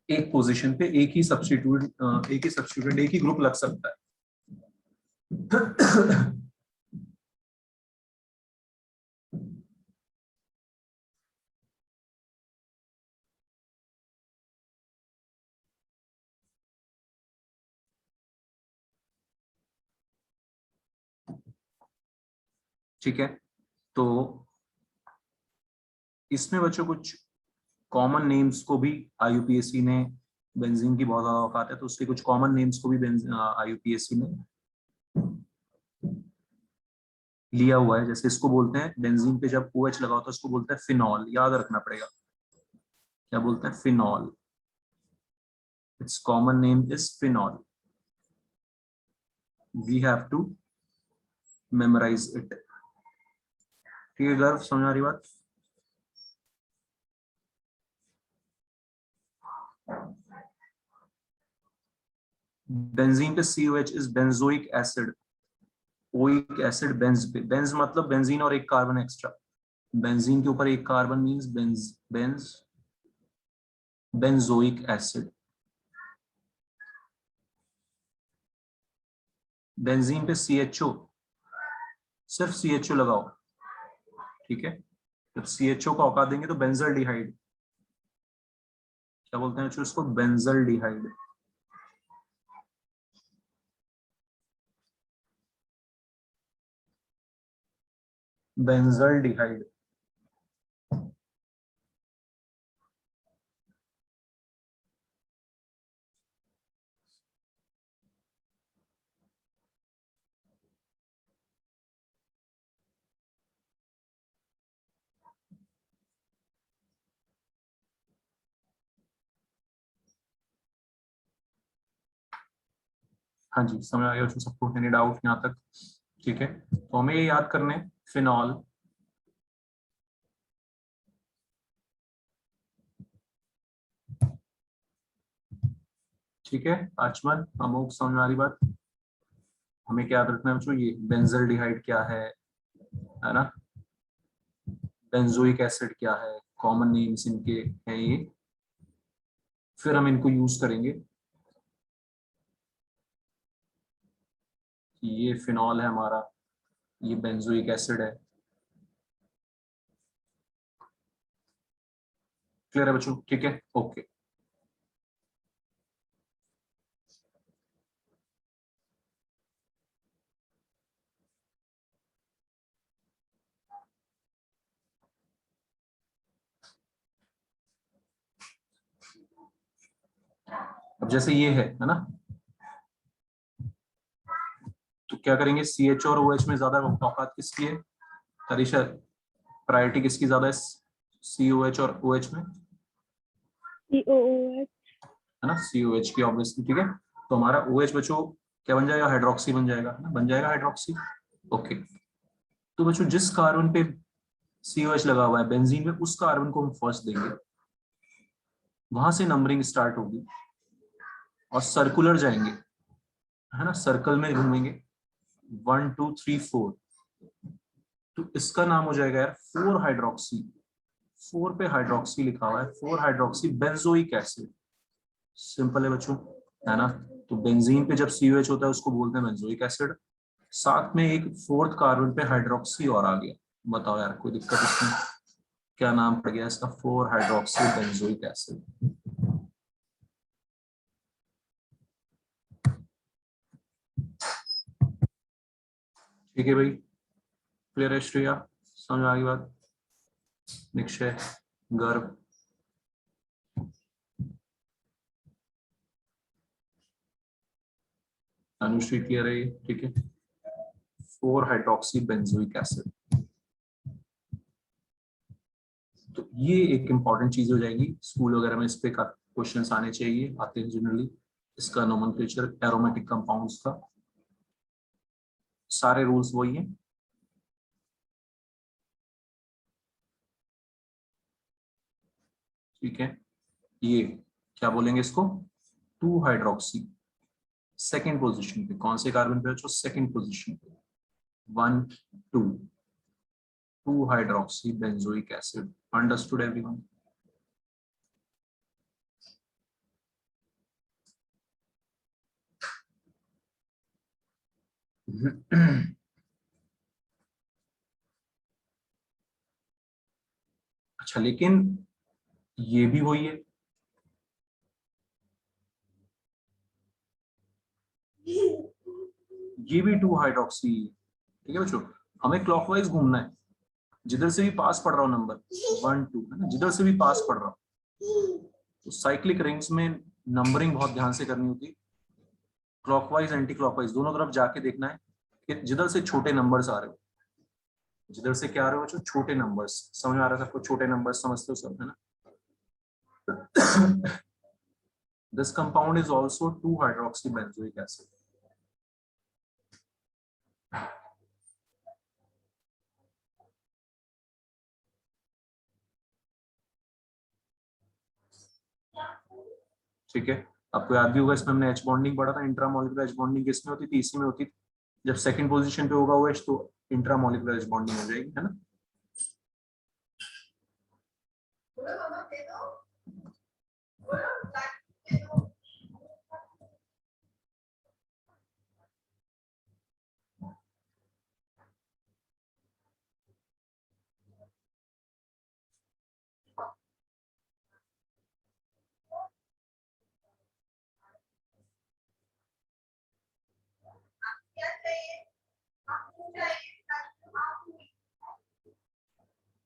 एक पोजीशन पे एक ही सब्स्टिट्यूटेंट एक ही ग्रुप लग सकता है। ठीक है, तो इसमें बच्चों कुछ कॉमन नेम्स को भी IUPAC ने, बेंजीन की बहुत ज्यादा औकात है तो उसके कुछ कॉमन नेम्स को भी IUPAC ने लिया हुआ है। जैसे इसको बोलते हैं, बेंजीन पे जब OH लगा होता है उसको बोलते हैं फिनॉल, याद रखना पड़ेगा। क्या बोलते हैं? Phenol. It's common name is phenol, we have to memorize it. ठीक है गर्व, समझ आ रही बात? बेंजीन पे COH is benzoic acid, oic acid Benz पे, बेंज मतलब बेंजीन और एक कार्बन एक्स्ट्रा, बेंजीन के ऊपर एक carbon means benzoic acid. Benzene पे CHO, सिर्फ CHO लगाओ, ठीक है? जब CHO का औकात देंगे तो बेंजल डिहाइड, क्या बोलते हैं उसको? बेंजल डिहाइड। बेंजल डिहाइड। हाँ जी, समझ आ गया बच्चों सबको? एनी डाउट यहाँ तक? ठीक है, तो हमें ये याद करने, फिनॉल, ठीक है? आचमन, अमोक, समझ में आ रही बात? हमें क्या याद रखना है बच्चों? ये बेंजल डिहाइड क्या है ना? बेंजोइक एसिड क्या है? कॉमन नेम्स इनके हैं ये, फिर हम इनको यूज करेंगे कि ये फिनॉल है हमारा, ये बेंजोइक एसिड है। क्लियर है बच्चों? ठीक है, ओके। अब जैसे ये है ना, तो क्या करेंगे? CH और OH में ज्यादा औकात किसकी है? तरीशा, प्रायोरिटी किसकी ज्यादा है COH और OH में? COOH। है ना, COH की ऑब्वियसली। ठीक है, तो हमारा OH बच्चों क्या बन जाएगा? हाइड्रोक्सी बन जाएगा, है ना? बन जाएगा हाइड्रोक्सी। ओके, तो बच्चों जिस कार्बन पे COH लगा हुआ है बेंजीन में, उस कार्बन को हम फर्स्ट देंगे, वहां से नंबरिंग स्टार्ट होगी और सर्कुलर जाएंगे, है ना? सर्कल में घूमेंगे 1 2 3 4, तो इसका नाम हो जाएगा यार 4 हाइड्रोक्सी। 4 पे हाइड्रोक्सी लिखा हुआ है, 4 हाइड्रोक्सी बेंजोइक एसिड। सिंपल है बच्चों, है ना? तो बेंजीन पे जब COH होता है उसको बोलते हैं बेंजोइक एसिड, साथ में एक 4th कार्बन पे हाइड्रोक्सी और आ गया। बताओ यार, कोई दिक्कत इसमें? क्या नाम पड़ गया इसका? 4 हाइड्रोक्सी बेंजोइक एसिड। ठीक है भाई, क्लियर है श्रेया? समझ आ गई बात? निक्षय, गर्भ, अनुश्री, क्लियर है ये? ठीक है, 4 हाइड्रोक्सी बेंजोइक एसिड। तो ये एक इंपॉर्टेंट चीज हो जाएगी, स्कूल वगैरह में इस पे क्वेश्चंस आने चाहिए, आते हैं जनरली। इसका नोमेनक्लेचर एरोमेटिक कंपाउंड्स का, सारे रूल्स वही हैं। ठीक है, ये क्या बोलेंगे इसको? 2 हाइड्रोक्सी, सेकेंड पोजीशन पे कौन से कार्बन पे बच्चों? सेकेंड पोजीशन पे 1 2 2 hydroxy benzoic acid. Understood everyone? अच्छा, लेकिन ये भी वही है, ये भी 2 हाइड्रोक्सी। ठीक है बच्चों, हमें क्लॉकवाइज घूमना है, जिधर से भी पास पड़ रहा हो नंबर 1 2 है ना, जिधर से भी पास पड़ रहा हो। तो साइक्लिक रिंग्स में नंबरिंग बहुत ध्यान से करनी होती है, क्लॉकवाइज एंटी क्लॉकवाइज दोनों तरफ जाके देखना है कि जिधर से छोटे नंबर्स आ रहे हो, जिधर से क्या आ रहे हो बच्चों? छोटे नंबर्स। समझ में आ रहा है सबको? छोटे नंबर्स समझते हो सब, है ना? This compound is also 2-hydroxybenzoic acid. ठीक है, आपको याद भी होगा इसमें हमने H बॉन्डिंग पढ़ा था। इंट्रामोलिकुलर H बॉन्डिंग किसमें होती थी? इसी में होती थी। जब सेकंड पोजीशन पे होगा वो H तो इंट्रामोलिकुलर H बॉन्डिंग हो जाएगी, है ना?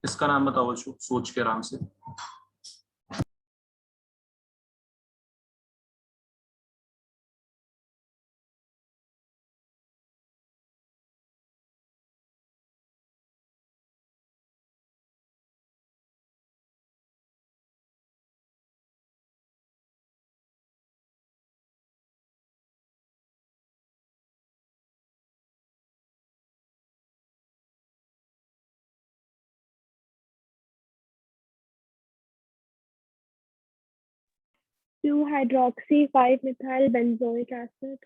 इसका नाम बताओ बच्चों, सोच के आराम से। Two hydroxy 5-methyl benzoic acid.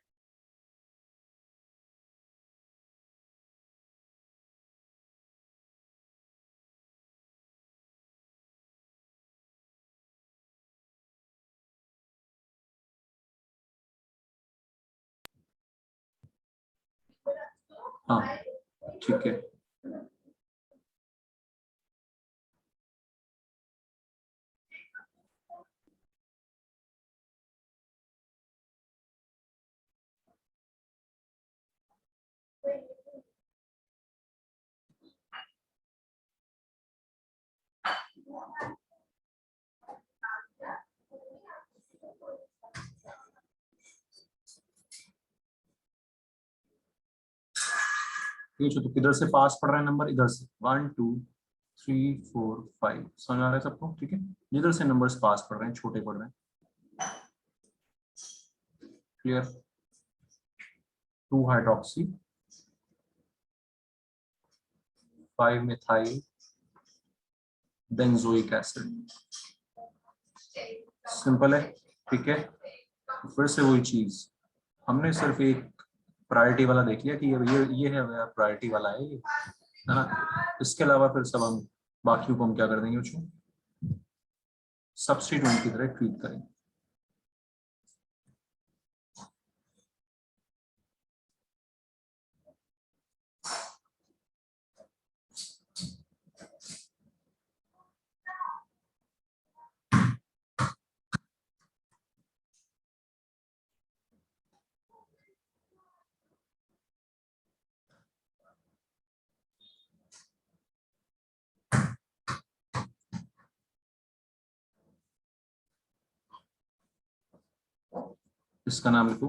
हाँ ठीक है, ठीक है। तो किधर से पास पड़ रहा है नंबर? इधर से 1 2 3 4 5। समझ आ रहा है सबको? ठीक है, जिधर से नंबर्स पास पड़ रहे हैं, छोटे पड़ रहे हैं। Clear? 2 hydroxy 5-methyl benzoic acid. Simple है, ठीक है। फिर से वही चीज, हमने सिर्फ एक प्रायोरिटी वाला देख लिया कि ये है प्रायोरिटी वाला है ये, है ना? इसके अलावा फिर सब हम बाकियों को हम क्या कर देंगे बच्चों? सब्स्टिट्यूएंट की तरह ट्रीट करेंगे। इसका नाम लिखो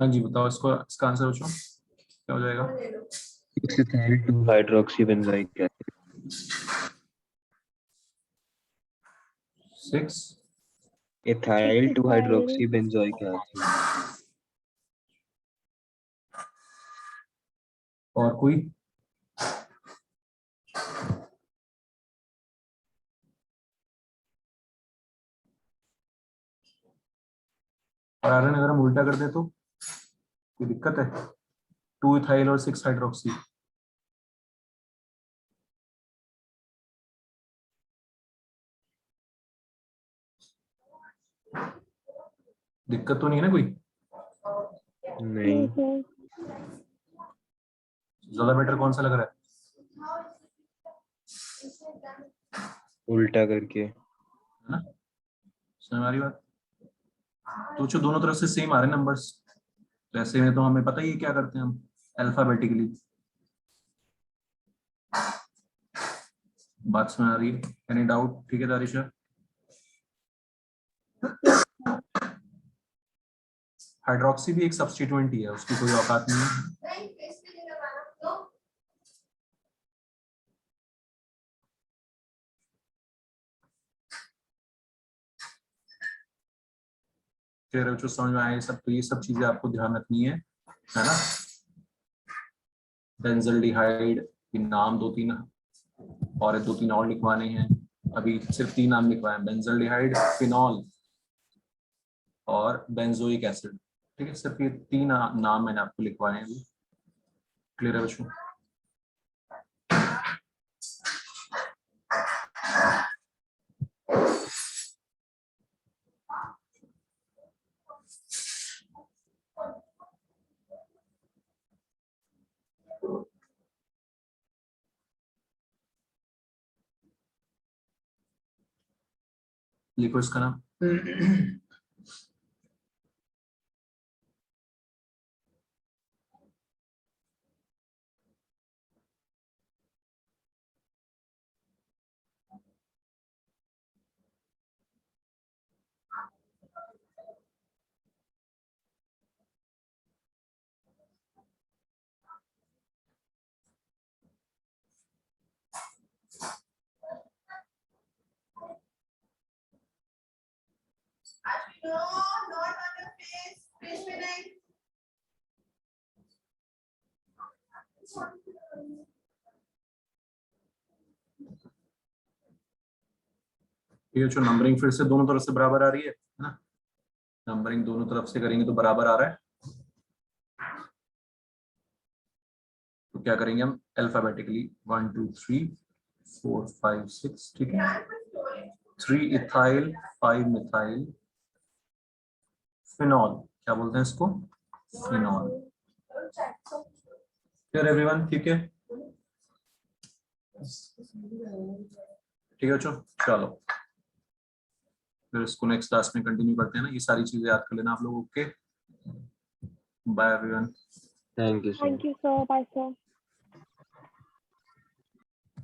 हाँ जी बताओ इसको, इसका आंसर बच्चों क्या हो जाएगा? 6-ethyl-2-hydroxybenzoic acid. 6 Ethyl-2-hydroxybenzoic acid. और कोई? और आर्यन अगर हम उल्टा कर दे तो कोई दिक्कत है? 2 इथाइल और 6 हाइड्रोक्सी। दिक्कत तो नहीं है ना कोई? नहीं. ज्यादा बेटर कौन सा लग रहा है? उल्टा करके. है ना, समझ आ रही बात? तो जो दोनों तरफ से सेम आ रहे हैं नंबर्स, तो ऐसे में तो हमें पता ही है क्या करते हैं हम अल्फाबेटिकली। बात समझ आ रही है? Any doubt? ठीक है दारिशा? हाइड्रोक्सी भी एक सब्स्टिट्यूएंट ही है, उसकी कोई औकात नहीं है। फिर जो समझ में आए सब, तो ये सब चीजें आपको ध्यान रखनी है ना? बेंजल्डिहाइड के नाम 2-3 और 2-3 और लिखवाने हैं। अभी सिर्फ 3 नाम लिखवाए हैं, बेंजल्डिहाइड, फिनॉल और बेंजोइक एसिड। ठीक है, सिर्फ ये 3 नाम मैंने आपको लिखवाए हैं। क्लियर है बच्चों? लिखो इसका नाम। No, not on your face. Fish fillet. ये जो नंबरिंग फिर से दोनों तरफ से बराबर आ रही है ना? नंबरिंग दोनों तरफ से करेंगे तो बराबर आ रहा है। तो क्या करेंगे हम अल्फाबेटिकली 1 2 3 4 5 6। ठीक है, 3 इथाइल, 5 मिथाइल, फिनॉल, क्या बोलते हैं इसको? फिनॉल। फिर एवरीवन ठीक है? ठीक है बच्चों, चलो फिर इसको नेक्स्ट क्लास में कंटिन्यू करते हैं ना। ये सारी चीजें याद कर लेना आप लोग। Okay, bye everyone. Thank you, sir. Thank you, sir. Bye, sir.